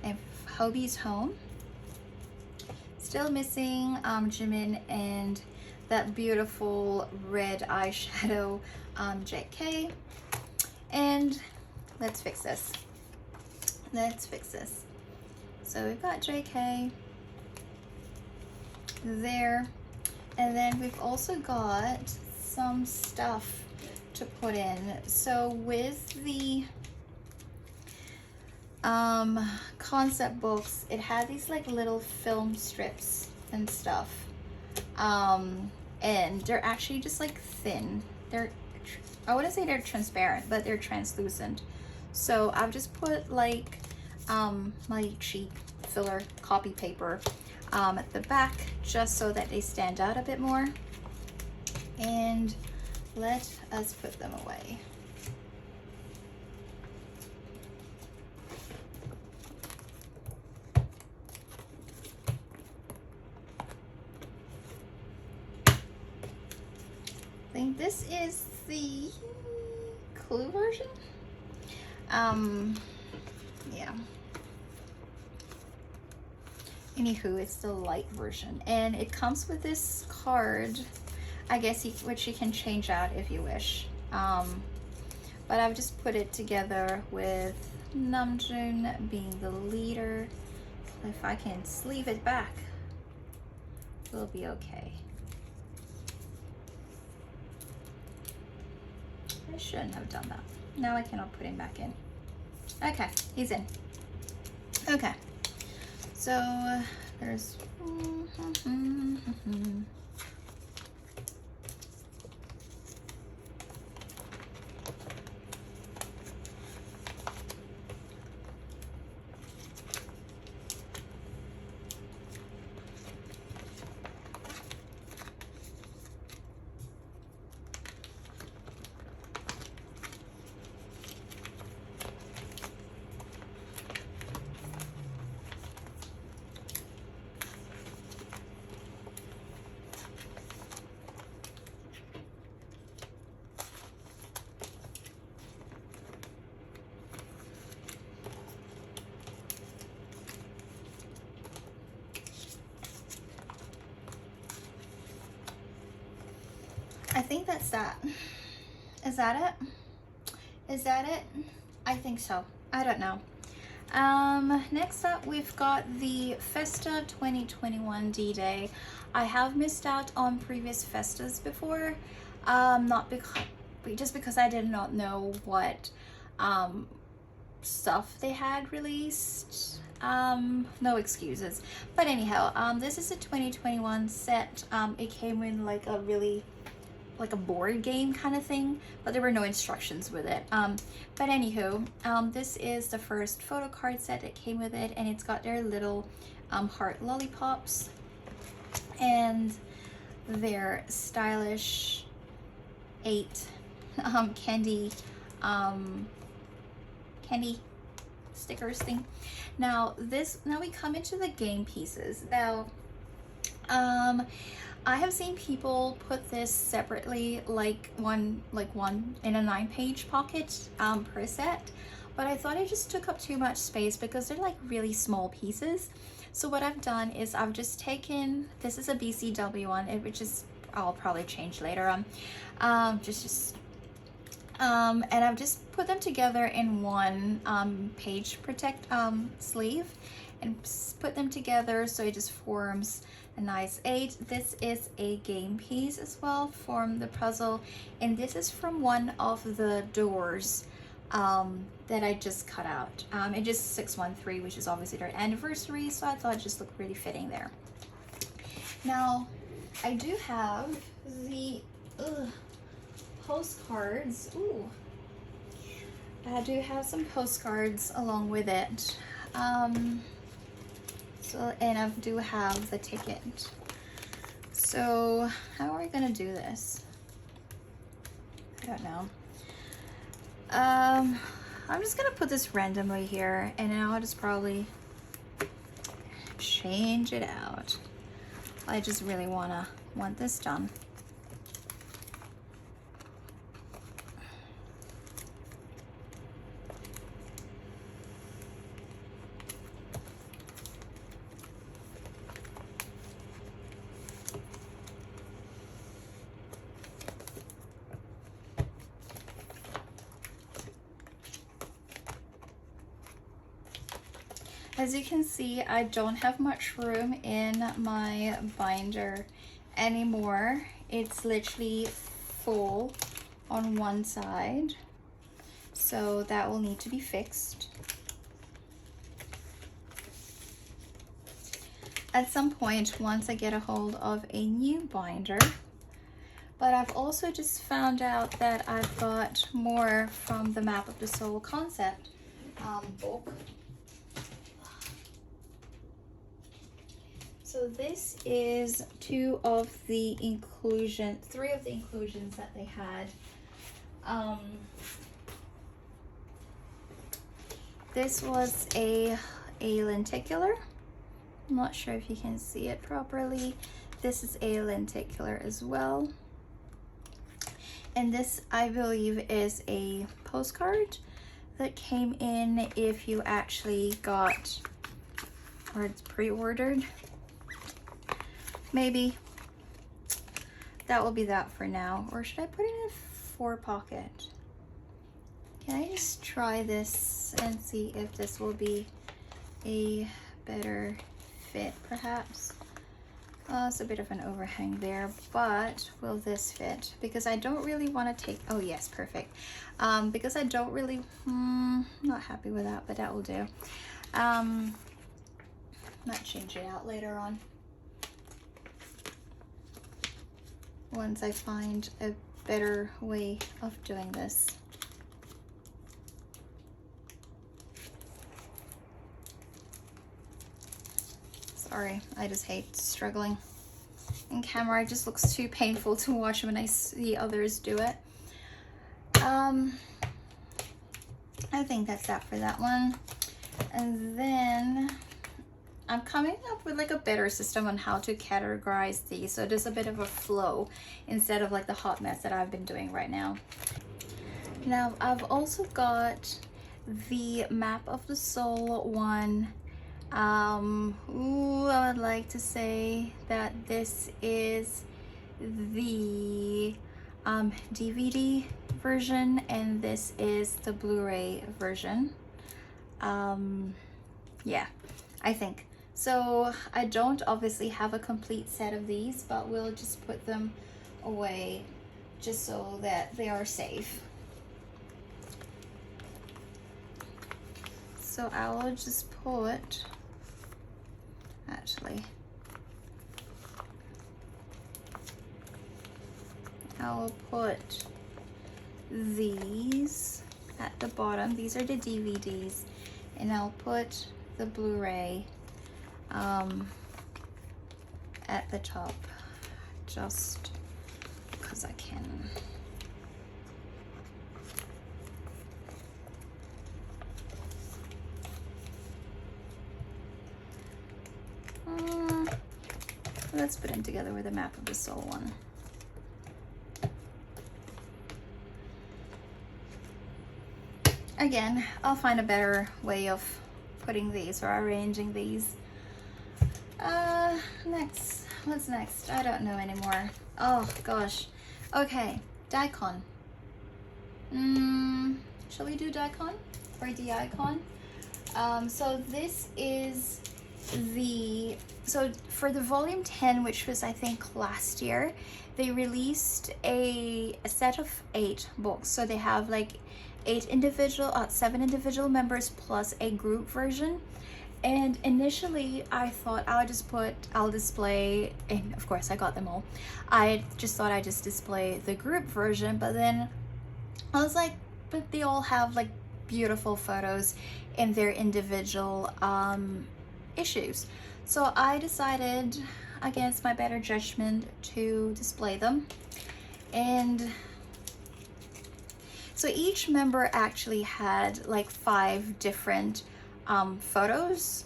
and Hobie's home. Still missing Jimin and that beautiful red eyeshadow JK. And let's fix this. Let's fix this. So we've got JK there, and then we've also got some stuff to put in. So with the concept books, it had these like little film strips and stuff, and they're actually just like thin. I wouldn't say they're transparent, but they're translucent. So I've just put like my cheap filler copy paper at the back, just so that they stand out a bit more. And let us put them away. I think this is the Clue version. Yeah. Anywho, it's the light version, and it comes with this card, I guess, which you can change out if you wish. But I've just put it together with Namjoon being the leader. If I can sleeve it back, we'll be okay. I shouldn't have done that. Now I cannot put him back in. Okay, he's in. Okay, so there's think that's that. Is that it? Is that it? I think so. I don't know. Next up, we've got the Festa 2021 D-Day. I have missed out on previous Festas before, not because, just because I did not know what stuff they had released. No excuses. But anyhow, this is a 2021 set. It came in like a really like a board game kind of thing, but there were no instructions with it. But anywho, this is the first Photocard set that came with it, and it's got their little heart lollipops and their stylish 8 candy stickers thing. Now we come into the game pieces. Now I have seen people put this separately, like one in a 9-page pocket per set, but I thought it just took up too much space because they're like really small pieces. So what I've done is I've just taken, this is a BCW one, which is, I'll probably change later on, and I've just put them together in one page protect sleeve and put them together so it just forms a nice 8. This is a game piece as well from the puzzle, and this is from one of the doors that I just cut out. It just 613, which is obviously their anniversary, so I thought it just looked really fitting there. Now I do have the postcards. Ooh, I do have some postcards along with it. And I do have the ticket. So how are we gonna do this? I don't know. I'm just gonna put this randomly here, and then I'll just probably change it out. I just really want this done. As you can see, I don't have much room in my binder anymore. It's literally full on one side, so that will need to be fixed. At some point, once I get a hold of a new binder. But I've also just found out that I've got more from the Map of the Soul concept book. So this is three of the inclusions that they had. This was a lenticular. I'm not sure if you can see it properly. This is a lenticular as well. And this, I believe, is a postcard that came in if you actually got, or it's pre-ordered. Maybe that will be that for now. Or should I put it in a 4 pocket? Can I just try this and see if this will be a better fit, perhaps? It's a bit of an overhang there, but will this fit? Because I don't really want to take, oh yes, perfect. Because I don't really, not happy with that, but that will do. Might change it out later on, once I find a better way of doing this. Sorry, I just hate struggling in camera. It just looks too painful to watch when I see others do it. I think that's that for that one. And then I'm coming up with like a better system on how to categorize these, so there's a bit of a flow instead of like the hot mess that I've been doing right now. Now I've also got the Map of the Soul one. I would like to say that this is the DVD version, and this is the Blu-ray version. Yeah, I think. So I don't obviously have a complete set of these, but we'll just put them away just so that they are safe. So I will just put, actually, I will put these at the bottom. These are the DVDs, and I'll put the Blu-ray at the top, just because I can. Let's put them together with a Map of the Soul one. Again, I'll find a better way of putting these or arranging these. Next, what's next? I don't know anymore. Oh gosh. Okay, Daikon. Shall we do Daikon or the icon? So this is so for the volume 10, which was I think last year, they released a set of 8 books. So they have like 7 individual members plus a group version. And initially I thought I'll display, and of course I got them all. I just thought I'd just display the group version, but then I was like, but they all have like beautiful photos in their individual issues. So I decided, against my better judgment, to display them. And so each member actually had like 5 different photos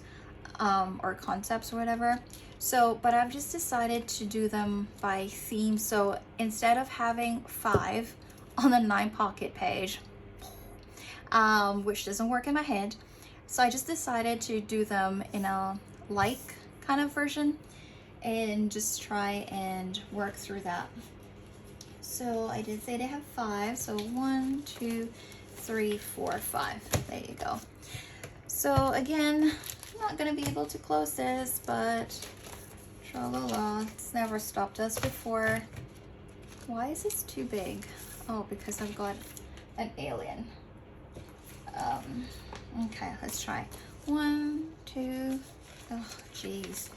or concepts or whatever. So, but I've just decided to do them by theme. So instead of having 5 on the 9 pocket page, which doesn't work in my head, so I just decided to do them in a like kind of version and just try and work through that. So I did say they have 5. So 1, 2, 3, 4, 5. There you go. So again, I'm not gonna be able to close this, but tra-la-la, it's never stopped us before. Why is this too big? Oh, because I've got an alien. Okay, let's try. 1, 2, oh geez,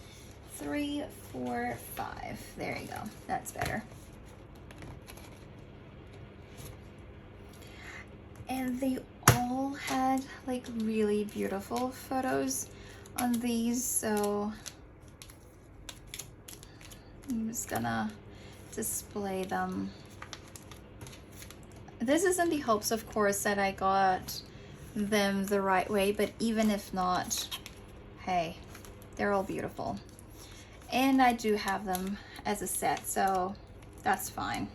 3, 4, 5. There you go. That's better. And they all had like really beautiful photos on these, so I'm just gonna display them. This is in the hopes, of course, that I got them the right way, but even if not, hey, they're all beautiful. And I do have them as a set, so that's fine.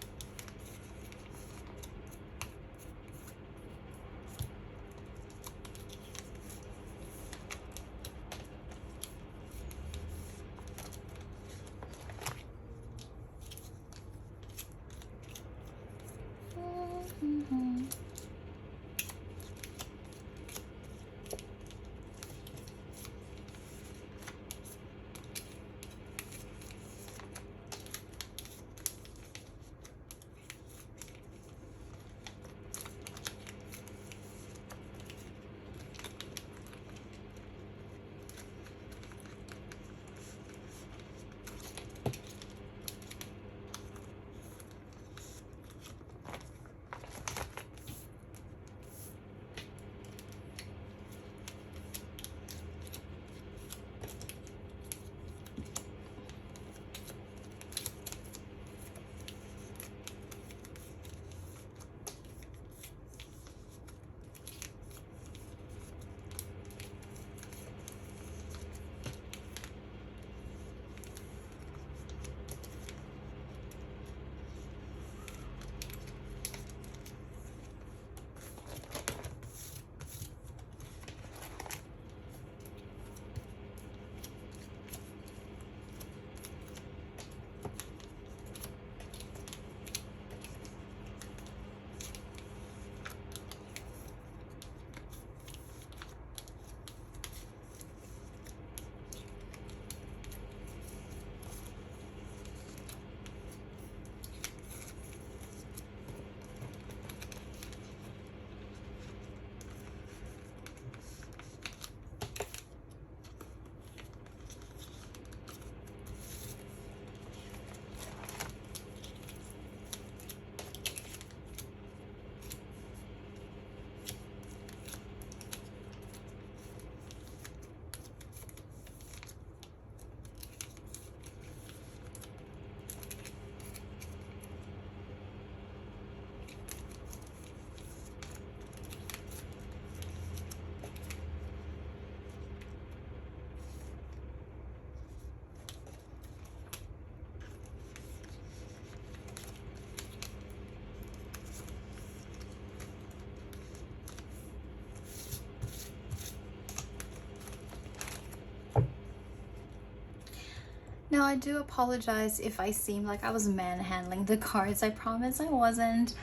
Now, I do apologize if I seem like I was manhandling the cards. I promise I wasn't.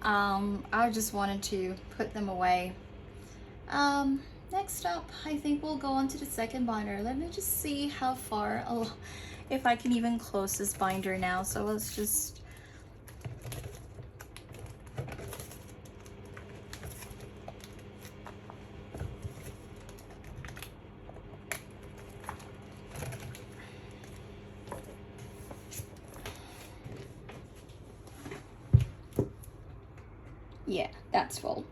I just wanted to put them away. Next up, I think we'll go on to the second binder. Let me just see how far, if I can even close this binder now. So let's just... Yeah, that's full.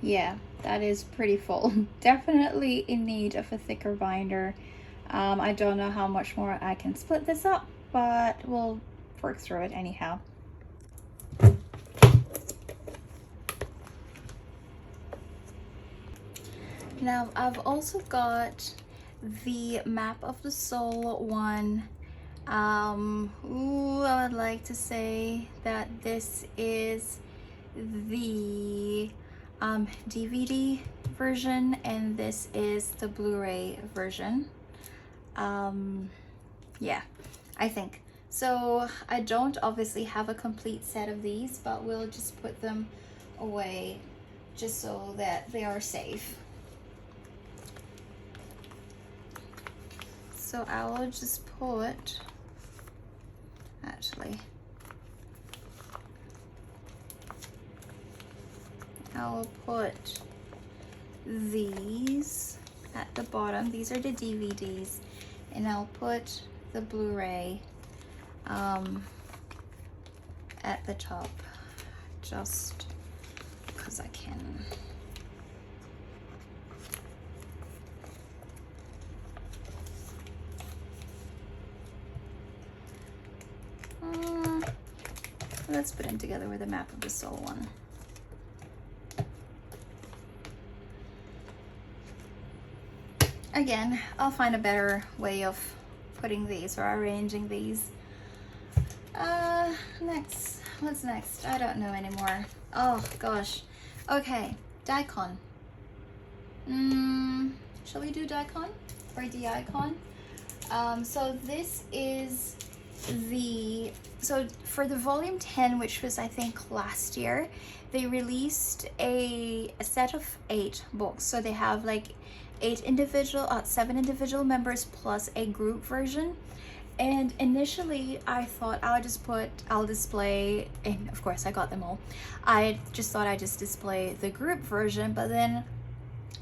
Yeah, that is pretty full. Definitely in need of a thicker binder. I don't know how much more I can split this up, but we'll work through it anyhow. Now, I've also got the Map of the Soul one. I would like to say that this is the DVD version and this is the Blu-ray version. Yeah, I think. So I don't obviously have a complete set of these, but we'll just put them away just so that they are safe. So I will just put, actually, I'll put these at the bottom. These are the DVDs, and I'll put the Blu-ray at the top, just because I can. Let's put them together with the Map of the Soul one. Again, I'll find a better way of putting these or arranging these. Next, what's next? I don't know anymore. Oh gosh. Okay, Daikon. Shall we do Daikon or D-Icon? So this is so for the volume 10, which was I think last year, they released a set of 8 books. So they have like 7 individual members plus a group version. And initially I thought I'll display, and of course I got them all. I just thought I'd just display the group version, but then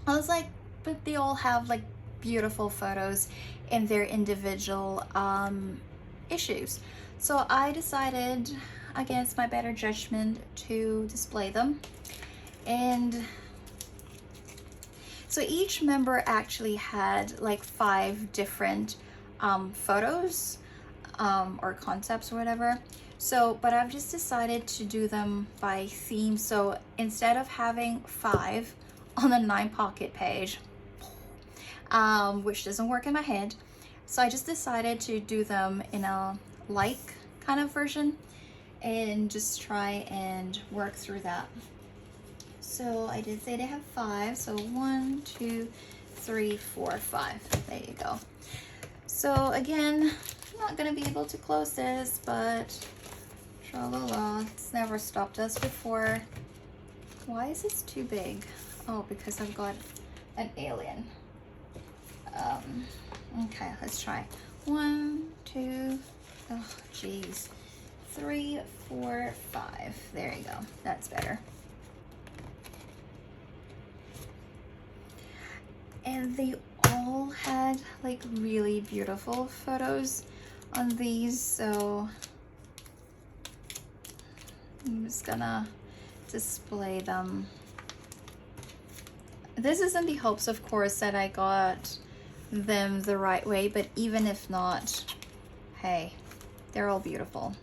I was like, but they all have like beautiful photos in their individual issues. So I decided, against my better judgment, to display them. And so each member actually had like 5 different photos or concepts or whatever. So, but I've just decided to do them by theme. So instead of having 5 on the 9 pocket page, which doesn't work in my head, so I just decided to do them in a like kind of version and just try and work through that. So I did say they have 5, so 1, 2, 3, 4, 5. There you go. So again, I'm not gonna be able to close this, but tra-la-la, it's never stopped us before. Why is this too big? Oh, because I've got an alien. Okay, let's try. 1, 2, oh geez, 3, 4, 5. There you go. That's better. And they all had like really beautiful photos on these, so I'm just gonna display them this is in the hopes, of course, that I got them the right way, but even if not, hey, they're all beautiful.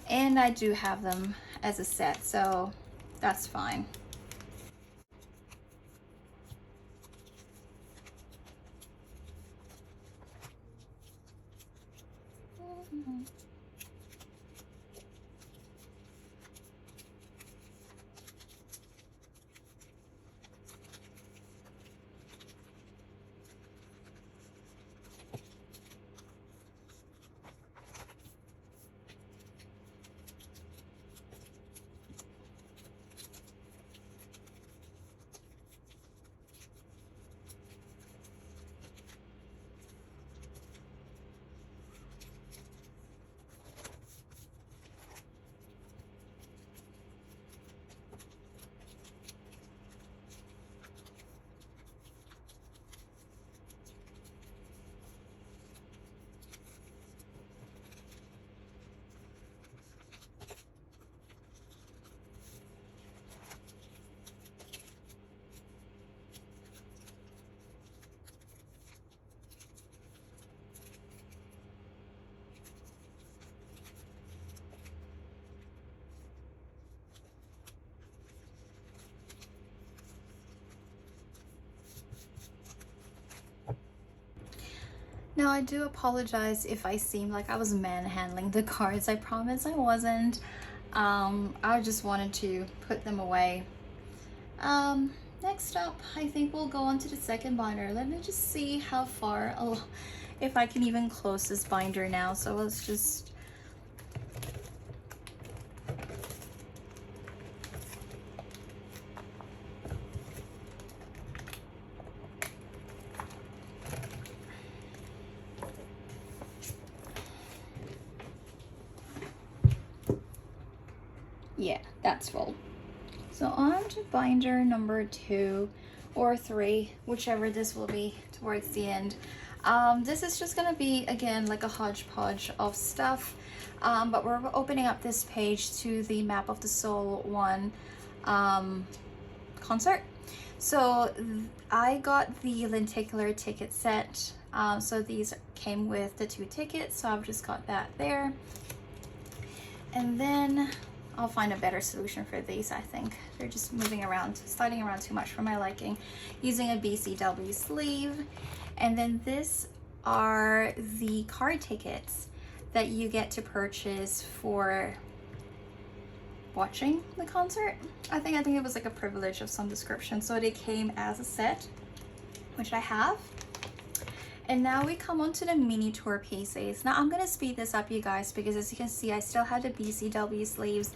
And I do have them as a set, so that's fine. Now, I do apologize if I seem like I was manhandling the cards. I promise I wasn't. I just wanted to put them away. Next up, I think we'll go on to the second binder. Let me just see how far, if I can even close this binder now. So let's just... Yeah, that's full. So on to binder number 2 or 3, whichever this will be towards the end. This is just gonna be, again, like a hodgepodge of stuff, but we're opening up this page to the Map of the Soul 1 concert. So I got the lenticular ticket set, so these came with the 2 tickets, so I've just got that there. And then I'll find a better solution for these. I think they're just moving around, sliding around too much for my liking. Using a BCW sleeve. And then this are the card tickets that you get to purchase for watching the concert. I think it was like a privilege of some description. So they came as a set, which I have. And now we come on to the mini tour pieces. Now I'm gonna speed this up, you guys, because as you can see, I still have the BCW sleeves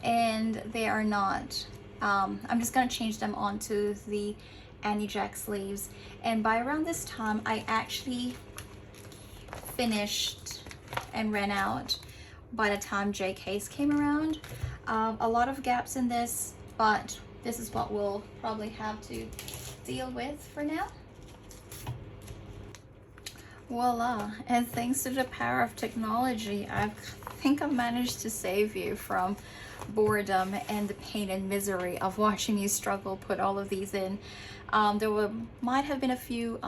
and they are not, I'm just gonna change them onto the Annie Jack sleeves. And by around this time, I actually finished and ran out by the time JK's came around. A lot of gaps in this, but this is what we'll probably have to deal with for now. Voila, and thanks to the power of technology, I think I've managed to save you from boredom and the pain and misery of watching you struggle put all of these in. There might have been a few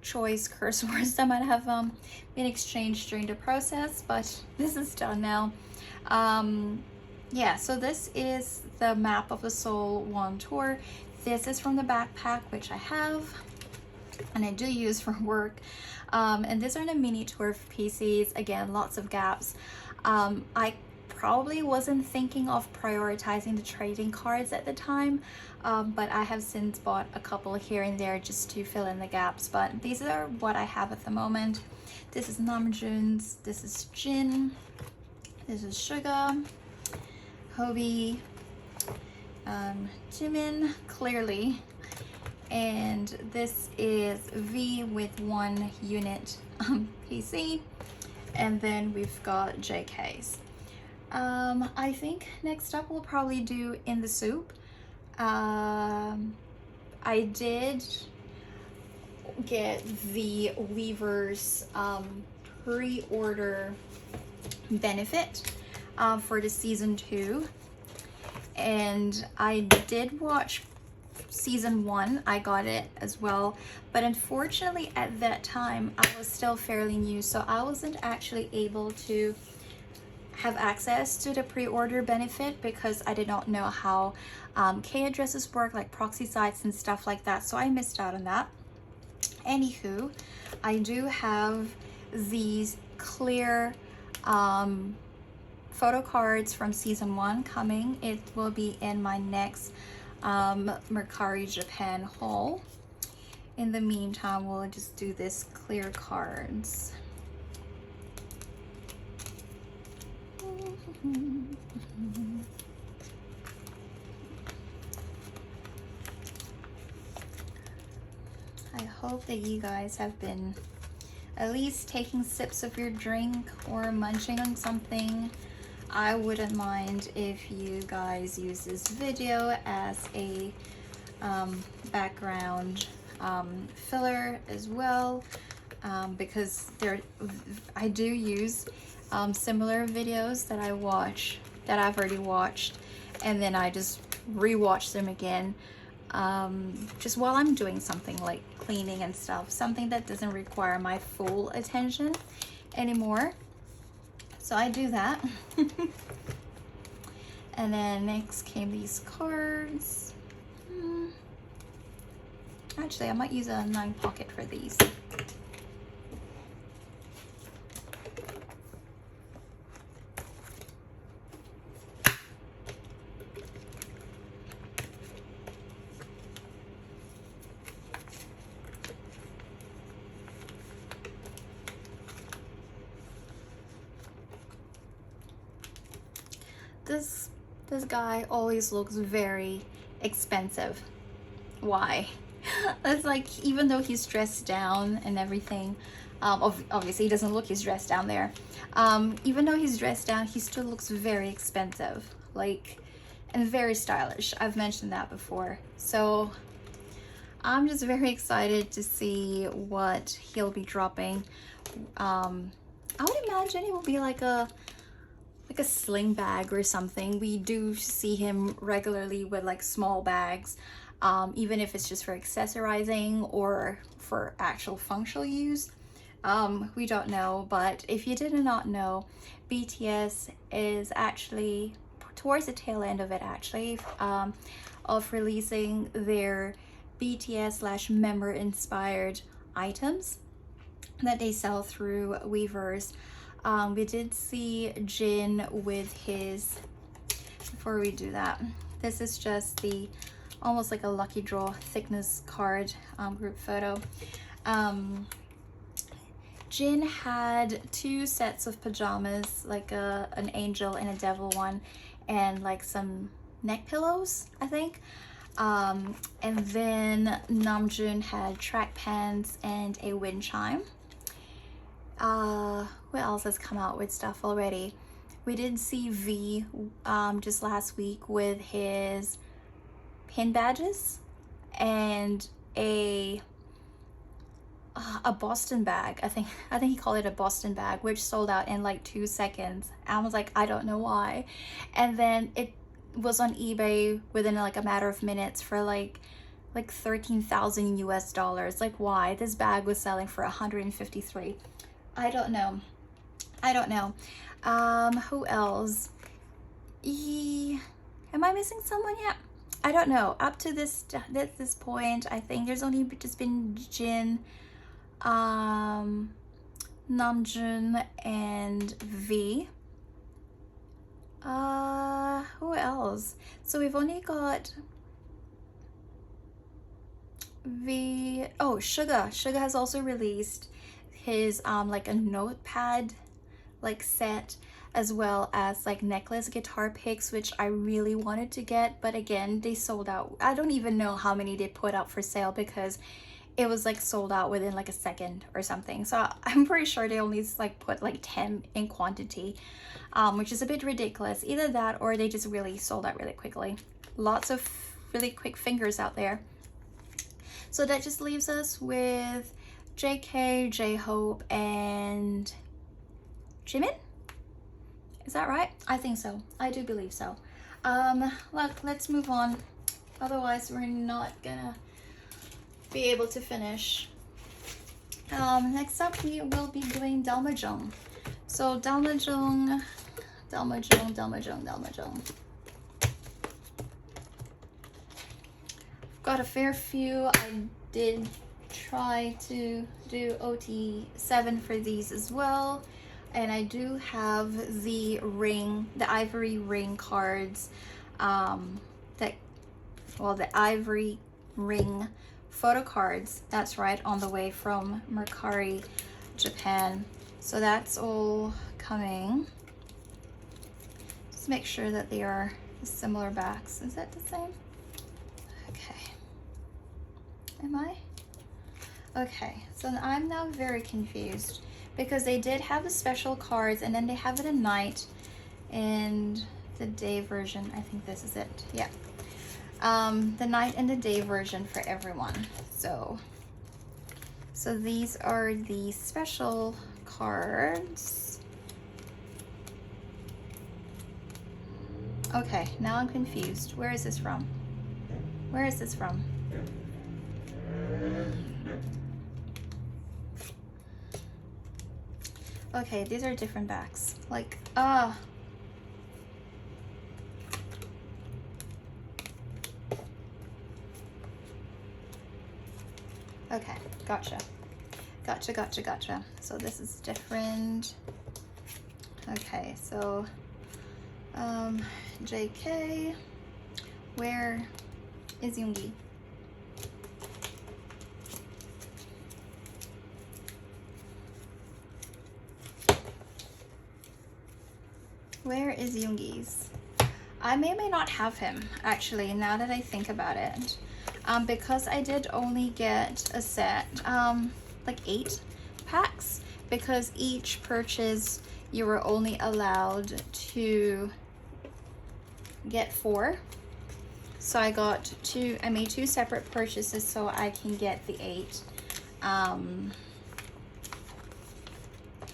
choice curse words that might have been exchanged during the process, but this is done now. Yeah, so this is the Map of the Soul 1 tour. This is from the backpack, which I have and I do use for work. And these are the mini tour pieces. Again, lots of gaps. I probably wasn't thinking of prioritizing the trading cards at the time, but I have since bought a couple here and there just to fill in the gaps. But these are what I have at the moment. This is Namjoon's, this is Jin, this is Suga, Hobie, Jimin, Clearly, and this is V with 1 unit PC, and then we've got JK's. I think next up we'll probably do In the Soup. I did get the Weavers pre-order benefit for the season 2, and I did watch season 1 I got it as well, but unfortunately at that time I was still fairly new, so I wasn't actually able to have access to the pre-order benefit because I did not know how K addresses work, like proxy sites and stuff like that, so I missed out on that. Anywho, I do have these clear photo cards from season 1 coming. It will be in my next Mercari Japan haul. In the meantime, we'll just do this clear cards. I hope that you guys have been at least taking sips of your drink or munching on something. I wouldn't mind if you guys use this video as a background filler as well, because I do use similar videos that I've already watched, and then I just rewatch them again just while I'm doing something like cleaning and stuff, something that doesn't require my full attention anymore. So I do that. And then next came these cards. Actually, I might use a 9 pocket for these. This guy always looks very expensive. Why? It's like, even though he's dressed down and everything, obviously he doesn't look he's dressed down there. Even though he's dressed down, he still looks very expensive, like, and very stylish. I've mentioned that before. So I'm just very excited to see what he'll be dropping. I would imagine it will be like a sling bag or something. We do see him regularly with like small bags, even if it's just for accessorizing or for actual functional use. We don't know, but if you did not know, BTS is actually towards the tail end of it of releasing their BTS/member inspired items that they sell through Weverse. We did see Jin with his, before we do that, this is just the almost like a lucky draw thickness card group photo. Jin had 2 sets of pajamas, like an angel and a devil one, and like some neck pillows, I think. And then Namjoon had track pants and a wind chime. What else has come out with stuff already? We did see V just last week with his pin badges and a Boston bag. I think he called it a Boston bag, which sold out in like 2 seconds. I was like, I don't know why. And then it was on eBay within like a matter of minutes for like 13,000 US dollars. Like, why? This bag was selling for 153. I don't know. Who else? Am I missing someone yet? I don't know. Up to this point, I think there's only just been Jin, Namjoon, and V. Who else? So we've only got V. Oh, Suga. Suga has also released his like a notepad like set, as well as like necklace guitar picks, which I really wanted to get, but again, they sold out. I don't even know how many they put out for sale because it was like sold out within like a second or something. So I'm pretty sure they only like put like 10 in quantity, which is a bit ridiculous. Either that or they just really sold out really quickly. Lots of really quick fingers out there. So that just leaves us with JK, J-Hope, and Jimin? Is that right? I think so. I do believe so. Look, let's move on Otherwise, we're not gonna be able to finish. Next up, we will be doing Dalmajung. So Dalmajung. Got a fair few. I did try to do OT7 for these as well. And I do have the ivory ring cards, the ivory ring photo cards, that's right, on the way from Mercari, Japan. So that's all coming. Just make sure that they are similar backs. Is that the same? Okay. Am I? Okay, so I'm now very confused because they did have the special cards and then they have it at night and the day version. I think this is it. Yeah. The night and the day version for everyone. So these are the special cards. Okay, now I'm confused. Where is this from? Where is this from? Okay, these are different backs. Like, okay, gotcha. So this is different. Okay, so JK, where is Yoongi? Where is Yoongi's? I may or may not have him, actually, now that I think about it. Because I did only get a set, like 8 packs, because each purchase you were only allowed to get 4. So I made 2 separate purchases so I can get the 8.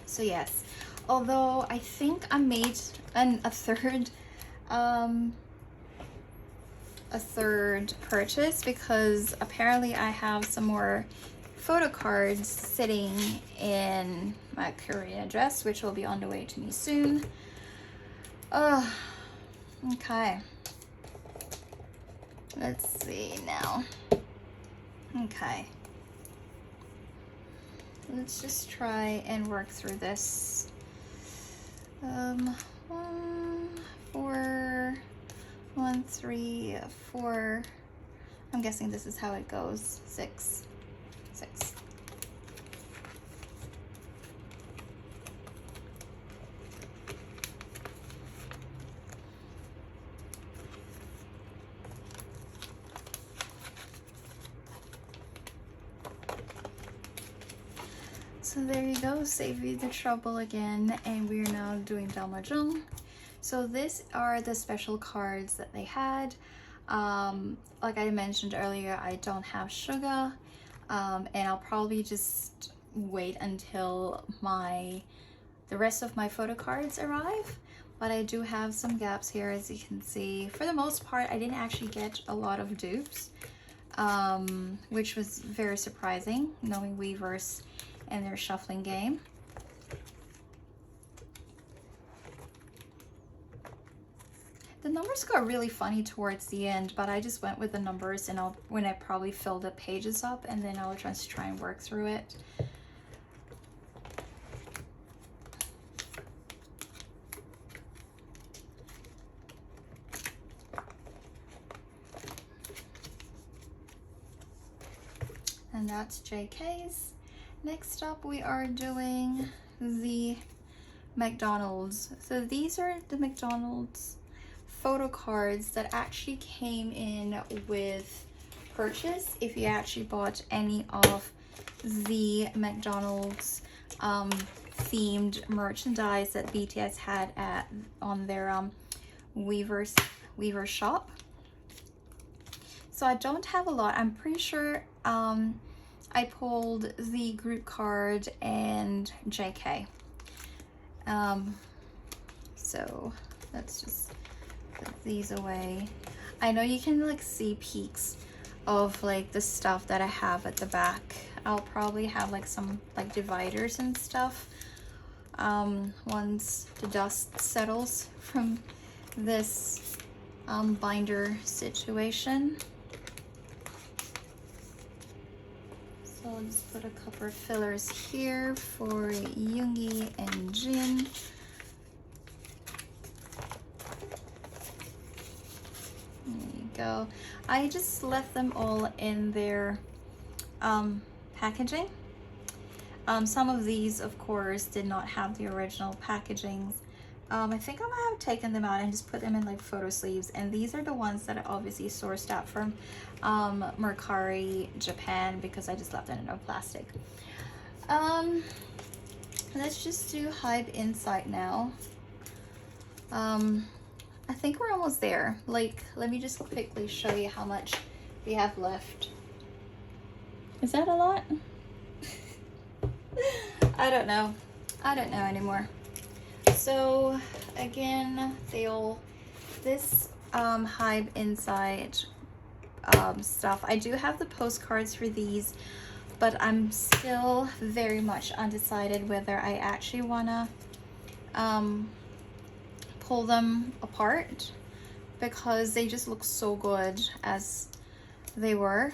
So yes, although I think I made a third purchase because apparently I have some more photo cards sitting in my courier address, which will be on the way to me soon. Okay. Let's see now. Okay. Let's just try and work through this. 1, 4, 1, 3, 4. I'm guessing this is how it goes. 6, 6. So there you go, save you the trouble again, and we're now doing Dalmajung. So these are the special cards that they had. Like I mentioned earlier, I don't have sugar, and I'll probably just wait until the rest of my photo cards arrive. But I do have some gaps here, as you can see. For the most part, I didn't actually get a lot of dupes, which was very surprising, knowing Weverse and their shuffling game. The numbers got really funny towards the end, but I just went with the numbers, and when I probably fill the pages up, and then I'll just try and work through it. And that's JK's. Next up, we are doing the McDonald's. So these are the McDonald's photo cards that actually came in with purchase if you actually bought any of the McDonald's themed merchandise that BTS had on their Weverse shop. So I don't have a lot. I'm pretty sure I pulled the group card and JK. So let's just put these away. I know you can like see peaks of like the stuff that I have at the back. I'll probably have like some like dividers and stuff once the dust settles from this binder situation. So I'll just put a couple of fillers here for Yoongi and Jin. There you go. I just left them all in their packaging. Some of these, of course, did not have the original packagings. I think I might have taken them out and just put them in like photo sleeves. And these are the ones that I obviously sourced out from Mercari, Japan, because I just left it in a plastic. Let's just do Hive Insight now. I think we're almost there. Like, let me just quickly show you how much we have left. Is that a lot? I don't know. I don't know anymore. So again, this Hive Insight stuff. I do have the postcards for these, but I'm still very much undecided whether I actually wanna pull them apart, because they just look so good as they were.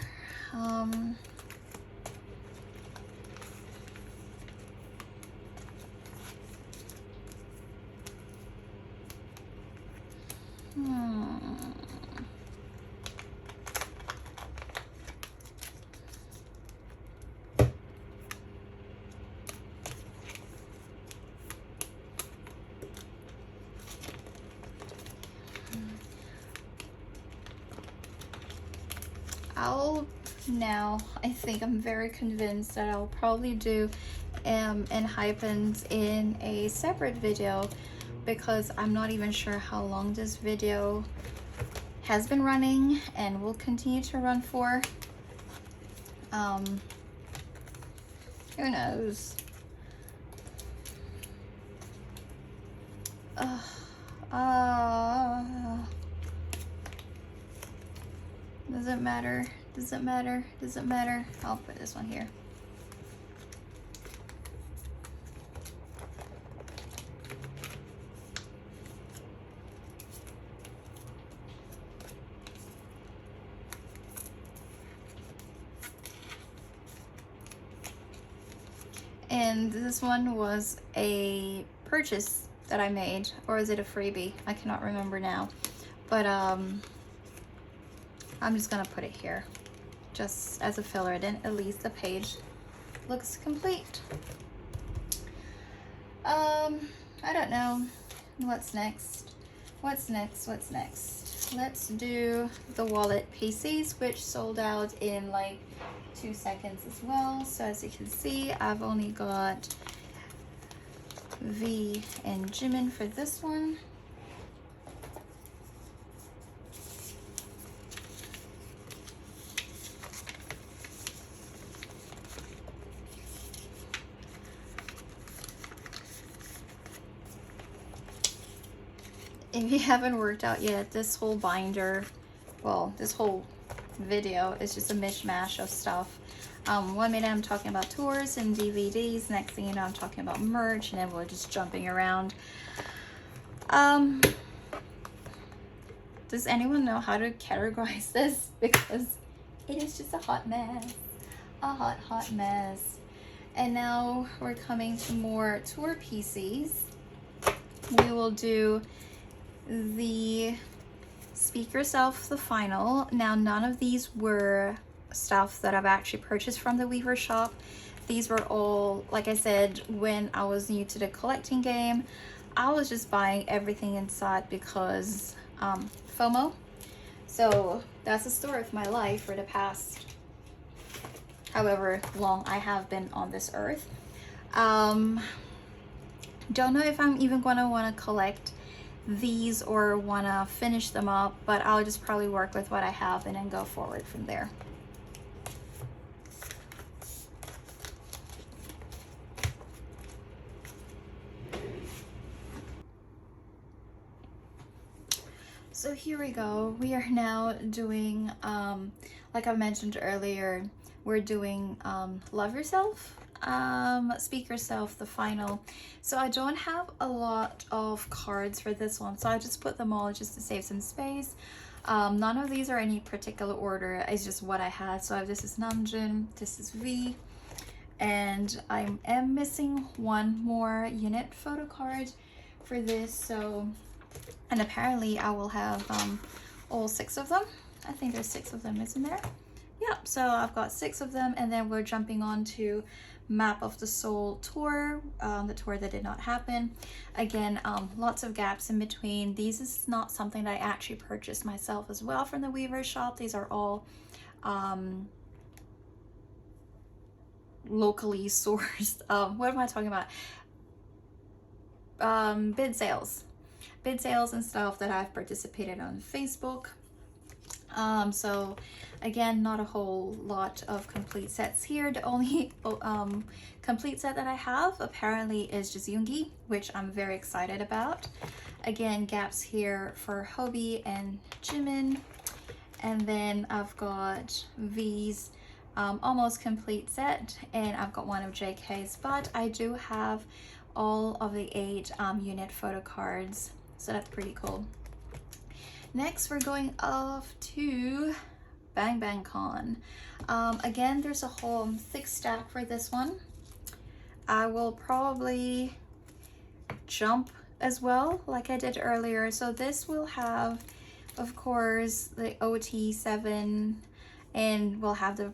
I think I'm very convinced that I'll probably do Enhypens in a separate video, because I'm not even sure how long this video has been running and will continue to run for. Who knows? Does it matter? Does it matter? Does it matter? I'll put this one here. And this one was a purchase that I made, or is it a freebie? I cannot remember now. But I'm just gonna put it here just as a filler, then at least the page looks complete. I don't know what's next. What's next? Let's do the wallet pieces, which sold out in like 2 seconds as well. So as you can see, I've only got V and Jimin for this one. If you haven't worked out yet, this whole binder, well, this whole video is just a mishmash of stuff. 1 minute I'm talking about tours and DVDs, next thing you know I'm talking about merch, and then we're just jumping around. Does anyone know how to categorize this? Because it is just a hot mess. A hot mess. And now we're coming to more tour pieces. We will do the Speak Yourself, the final. Now, none of these were stuff that I've actually purchased from the Weaver shop. These were all, like I said, when I was new to the collecting game, I was just buying everything inside because FOMO. So that's the story of my life for the past however long I have been on this earth. Don't know if I'm even gonna want to collect these or want to finish them up, but I'll just probably work with what I have and then go forward from there. So here we go. We are now doing, like I mentioned earlier, we're doing Love Yourself, Speak Yourself, the final. So I don't have a lot of cards for this one, so I just put them all just to save some space. None of these are any particular order, it's just what I had. So this is Namjoon, this is V, and I am missing one more unit photo card for this. So, and apparently I will have all 6 of them. I think there's 6 of them, isn't there? Yep, so I've got 6 of them, and then we're jumping on to Map of the Soul tour, the tour that did not happen. Again, lots of gaps in between. These is not something that I actually purchased myself as well from the Weaver shop. These are all locally sourced. What am I talking about? Bid sales and stuff that I've participated on Facebook. So again, not a whole lot of complete sets here. The only complete set that I have apparently is just Yoongi, which I'm very excited about. Again, gaps here for Hobie and Jimin. And then I've got V's almost complete set, and I've got one of JK's, but I do have all of the 8 unit photo cards, so that's pretty cool. Next, we're going off to Bang Bang Con. Again, there's a whole thick stack for this one. I will probably jump as well, like I did earlier. So this will have, of course, the OT7, and we'll have the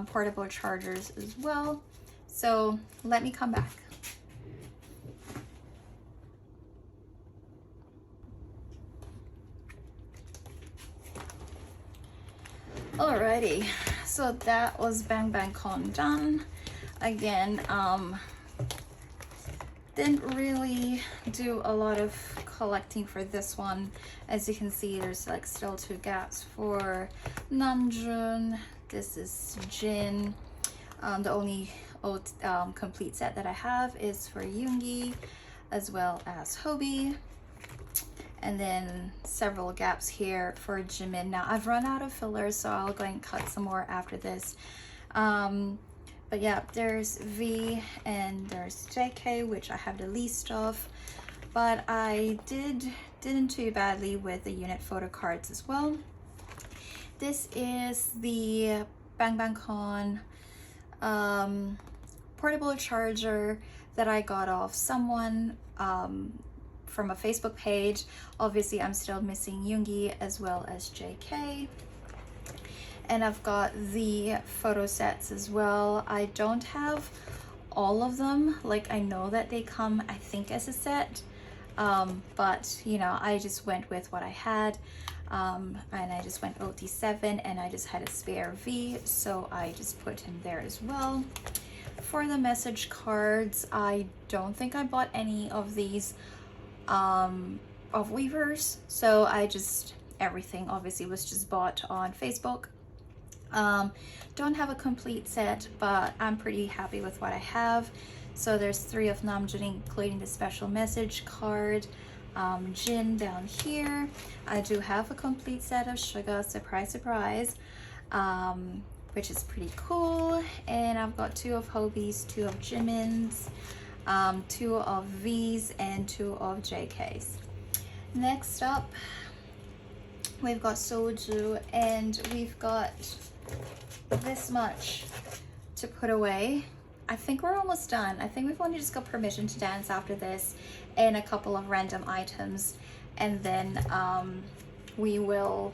portable chargers as well. So let me come back. Alrighty, so that was Bang Bang Con done. Again, didn't really do a lot of collecting for this one. As you can see, there's like still 2 gaps for Namjoon. This is Jin. The only complete set that I have is for Yoongi, as well as Hobie. And then several gaps here for Jimin. Now I've run out of fillers, so I'll go and cut some more after this. But yeah, there's V and there's JK, which I have the least of. But I didn't too badly with the unit photo cards as well. This is the Bang Bang Con portable charger that I got off someone from a Facebook page. Obviously, I'm still missing Yoongi as well as JK. And I've got the photo sets as well. I don't have all of them. Like, I know that they come, I think, as a set. But, you know, I just went with what I had. And I just went OT7, and I just had a spare V, so I just put him there as well. For the message cards, I don't think I bought any of these of Weavers, so I just, everything obviously was just bought on Facebook. Don't have a complete set, but I'm pretty happy with what I have. So there's 3 of Namjoon, including the special message card. Jin down here. I do have a complete set of Suga, surprise surprise, which is pretty cool. And I've got 2 of Hobie's, 2 of Jimin's, 2 of V's, and 2 of JK's. Next up, we've got Soju, and we've got this much to put away. I think we're almost done. I think we've only just got permission to dance after this and a couple of random items, and then we will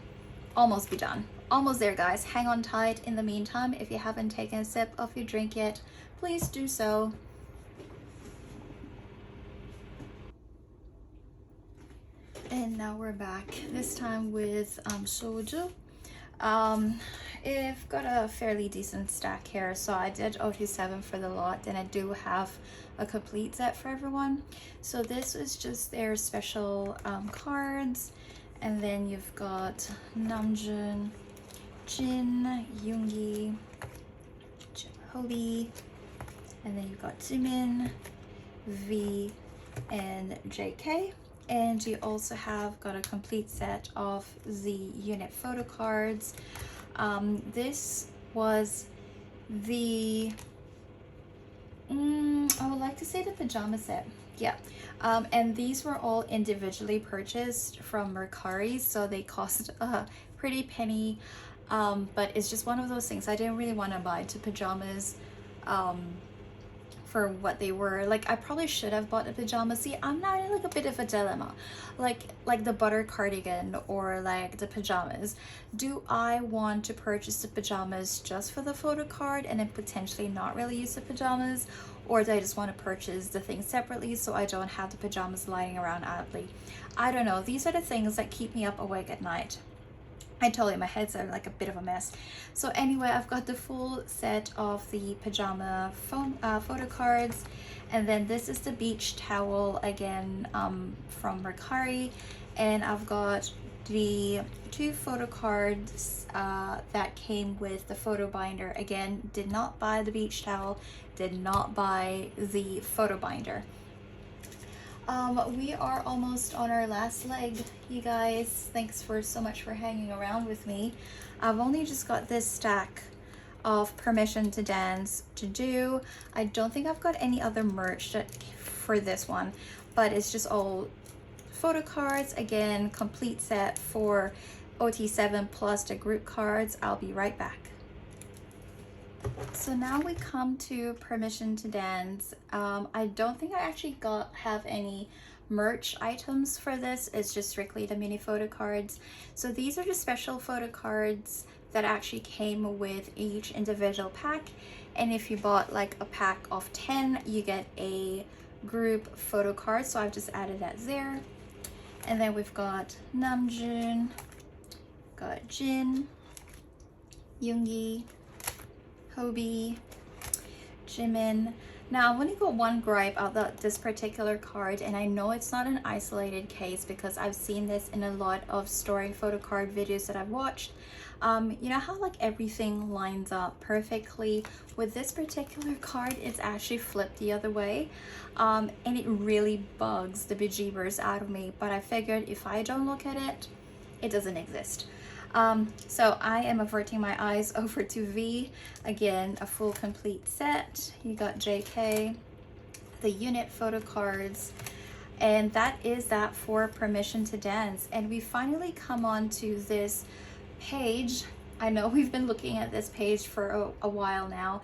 almost be done. Almost there, guys. Hang on tight. In the meantime, if you haven't taken a sip of your drink yet, please do so. And now we're back, this time with Soju. I've got a fairly decent stack here, so I did OT7 for the lot, and I do have a complete set for everyone. So this is just their special cards, and then you've got Namjoon, Jin, Yoongi, Hobie, and then you've got Jimin, V, and JK. And you also have got a complete set of the unit photo cards. This was the, I would like to say the pajama set. Yeah. And these were all individually purchased from Mercari, so they cost a pretty penny. But it's just one of those things. I didn't really want to buy two pajamas for what they were. Like, I probably should have bought a pajama. See, I'm now in like a bit of a dilemma. Like the butter cardigan or like the pajamas. Do I want to purchase the pajamas just for the photo card and then potentially not really use the pajamas? Or do I just want to purchase the things separately so I don't have the pajamas lying around idly? I don't know. These are the things that keep me up awake at night. I told you my head's like a bit of a mess. So anyway, I've got the full set of the pajama photo cards, and then this is the beach towel again from Mercari, and I've got the two photo cards that came with the photo binder. Again, did not buy the beach towel, did not buy the photo binder. We are almost on our last leg, you guys. Thanks for so much for hanging around with me. I've only just got this stack of Permission to Dance to do. I don't think I've got any other merch for this one, but it's just all photo cards. Again, complete set for OT7 plus the group cards. I'll be right back. So now we come to Permission to Dance. I don't think I actually have any merch items for this. It's just strictly the mini photo cards. So these are the special photo cards that actually came with each individual pack. And if you bought like a pack of 10, you get a group photo card. So I've just added that there. And then we've got Namjoon, got Jin, Yoongi, Hobi, Jimin. Now I've only got one gripe about this particular card, and I know it's not an isolated case because I've seen this in a lot of storing photo card videos that I've watched. You know how like everything lines up perfectly? With this particular card, it's actually flipped the other way, and it really bugs the bejeebers out of me, but I figured if I don't look at it, it doesn't exist. So I am averting my eyes over to V. Again, a full complete set. You got JK, the unit photo cards, and that is that for Permission to Dance. And we finally come on to this page. I know we've been looking at this page for a while now,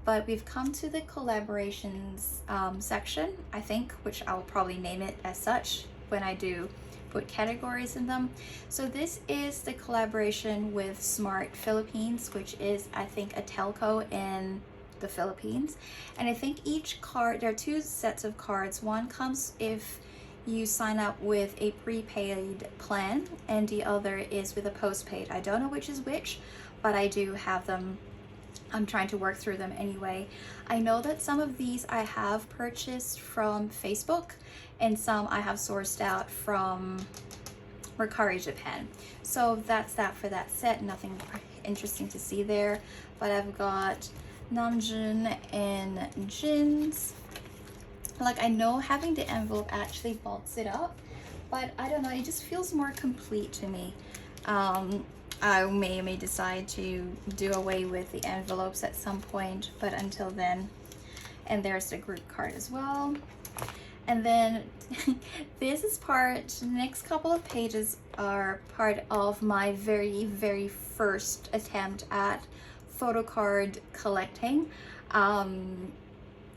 but we've come to the collaborations section, I think, which I will probably name it as such when I do put categories in them. So this is the collaboration with Smart Philippines, which is, I think, a telco in the Philippines. And I think each card, there are two sets of cards. One comes if you sign up with a prepaid plan, and the other is with a postpaid. I don't know which is which, but I do have them. I'm trying to work through them anyway. I know that some of these I have purchased from Facebook, and some I have sourced out from Mercari Japan. So that's that for that set. Nothing interesting to see there, but I've got Namjoon and Jin's. Like, I know having the envelope actually bulks it up, but I don't know, it just feels more complete to me. I may decide to do away with the envelopes at some point, but until then. And there's the group card as well. And then this is the next couple of pages are part of my very, very first attempt at photo card collecting.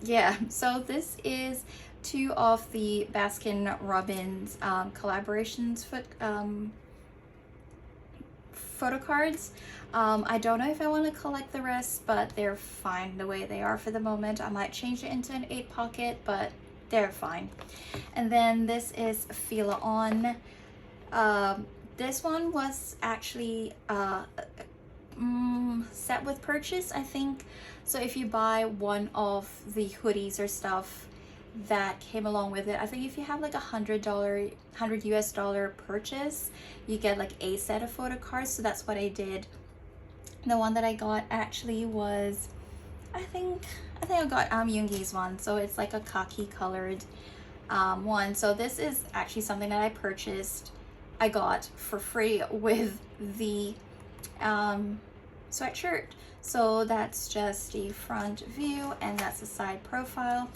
Yeah, so this is two of the Baskin Robbins collaborations photo cards. I don't know if I want to collect the rest, but they're fine the way they are for the moment. I might change it into an 8 pocket, but they're fine. And then this is Fila On. This one was actually set with purchase, I think. So if you buy one of the hoodies or stuff that came along with it, I think if you have like $100 US purchase, you get like a set of photo cards. So that's what I did. The one that I got actually was, I think I got Yoongi's one. So it's like a khaki colored one. So this is actually something that I purchased. I got for free with the sweatshirt. So that's just the front view and that's the side profile.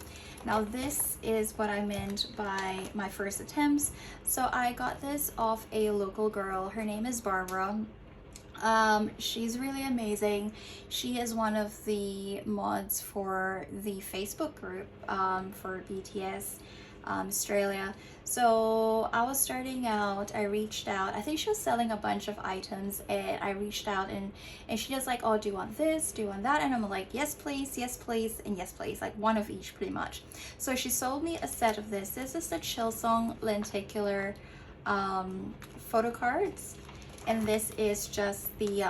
Now this is what I meant by my first attempts. So I got this off a local girl. Her name is Barbara. She's really amazing. She is one of the mods for the Facebook group for BTS Australia. So I was starting out, I reached out, I think she was selling a bunch of items, and I reached out and she was like, oh, do you want this, do you want that? And I'm like, yes please, and yes please, like one of each pretty much. So she sold me a set of this. This is the Chill Song lenticular photo cards, and this is just the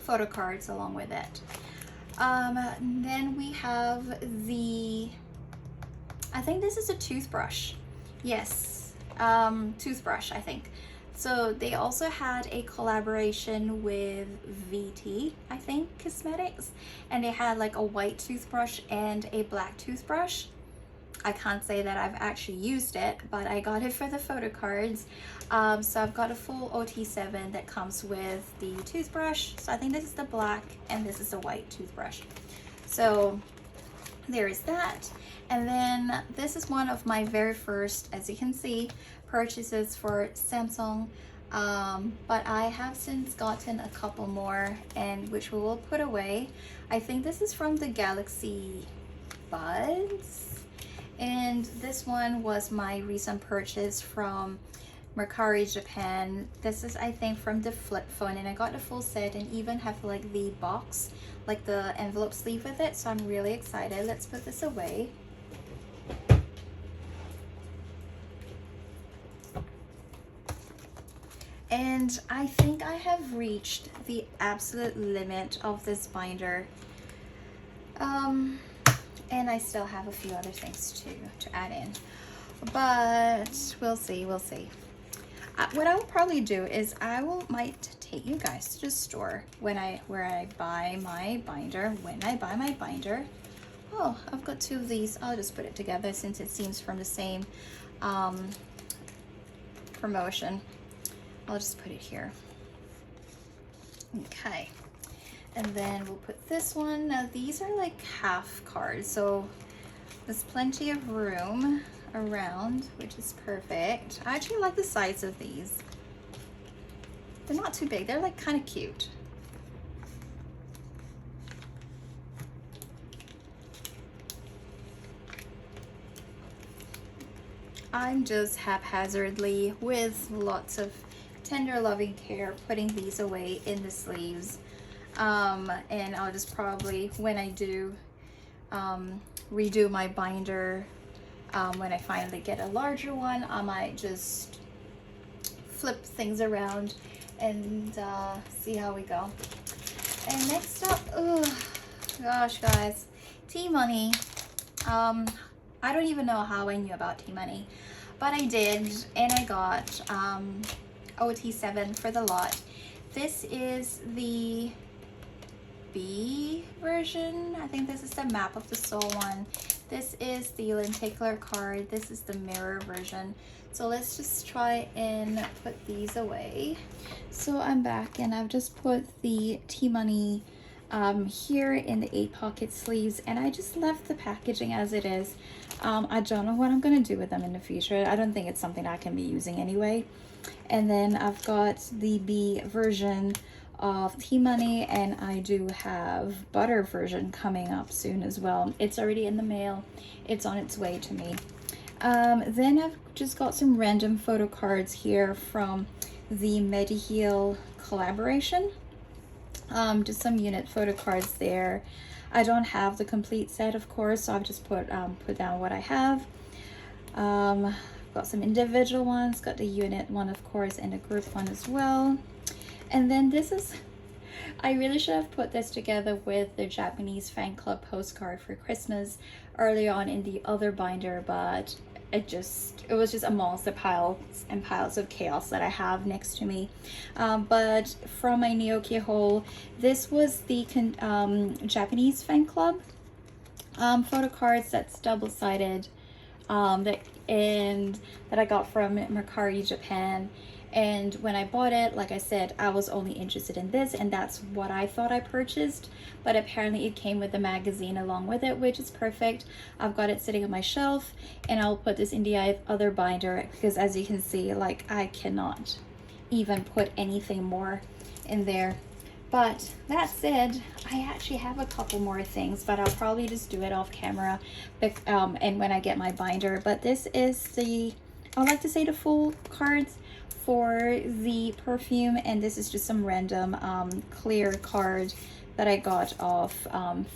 photo cards along with it. Then we have the, I think this is a toothbrush. Yes, toothbrush, I think. So they also had a collaboration with VT, I think, Cosmetics, and they had like a white toothbrush and a black toothbrush. I can't say that I've actually used it, but I got it for the photo cards. So I've got a full OT7 that comes with the toothbrush. So I think this is the black and this is the white toothbrush. So there is that. And then this is one of my very first, as you can see, purchases for Samsung. But I have since gotten a couple more, and which we will put away. I think this is from the Galaxy Buds. And this one was my recent purchase from Mercari Japan. This is, I think, from the flip phone, and I got the full set and even have like the box, like the envelope sleeve with it. So I'm really excited. Let's put this away. And I think I have reached the absolute limit of this binder. And I still have a few other things to add in, but we'll see. What I will probably do is might take you guys to the store where I buy my binder. Oh, I've got two of these. I'll just put it together since it seems from the same promotion. I'll just put it here. Okay. And then we'll put this one. Now these are like half cards, so there's plenty of room around, which is perfect. I actually like the size of these. They're not too big. They're like kind of cute. I'm just haphazardly, with lots of tender loving care, putting these away in the sleeves. And I'll just probably, when I do redo my binder, when I finally get a larger one, I might just flip things around and see how we go. And next up, oh gosh guys, T-Money. I don't even know how I knew about T-Money, but I did, and I got OT7 for the lot. This is the B version. I think this is the Map of the Soul one. This is the lenticular card. This is the mirror version. So let's just try and put these away. So I'm back, and I've just put the T-Money here in the 8-pocket sleeves, and I just left the packaging as it is. I don't know what I'm going to do with them in the future. I don't think it's something I can be using anyway. And then I've got the B version of T-Money, and I do have Butter version coming up soon as well. It's already in the mail. It's on its way to me. Then I've just got some random photo cards here from the Mediheal collaboration. Just some unit photo cards there. I don't have the complete set, of course, so I've just put down what I have. Got some individual ones, got the unit one, of course, and a group one as well. And then this is, I really should have put this together with the Japanese fan club postcard for Christmas earlier on in the other binder, but it was just amongst the piles and piles of chaos that I have next to me. But from my Neo haul, this was the Japanese fan club photo cards. That's double-sided that I got from Mercari, Japan. And when I bought it, like I said, I was only interested in this, and that's what I thought I purchased. But apparently it came with the magazine along with it, which is perfect. I've got it sitting on my shelf, and I'll put this in the other binder because, as you can see, like, I cannot even put anything more in there. But that said, I actually have a couple more things, but I'll probably just do it off camera and when I get my binder. But this is I like to say the full cards for the perfume, and this is just some random clear card that I got off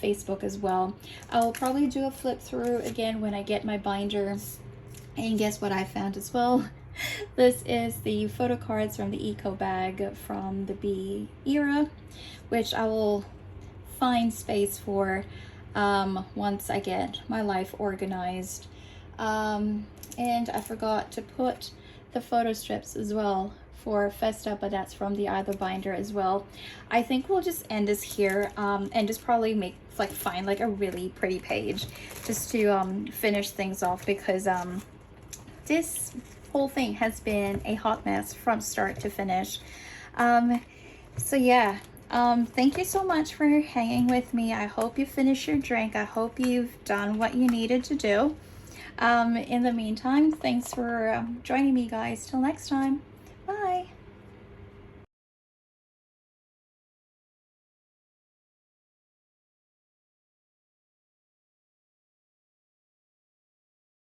Facebook as well. I'll probably do a flip through again when I get my binder. And guess what I found as well? This is the photo cards from the eco bag from the Bee era, which I will find space for once I get my life organized. And I forgot to put the photo strips as well for Festa, but that's from the other binder as well. I think we'll just end this here and just probably find like a really pretty page just to finish things off, because this whole thing has been a hot mess from start to finish. So yeah, thank you so much for hanging with me. I hope you finished your drink. I hope you've done what you needed to do. In the meantime, thanks for joining me, guys. Till next time.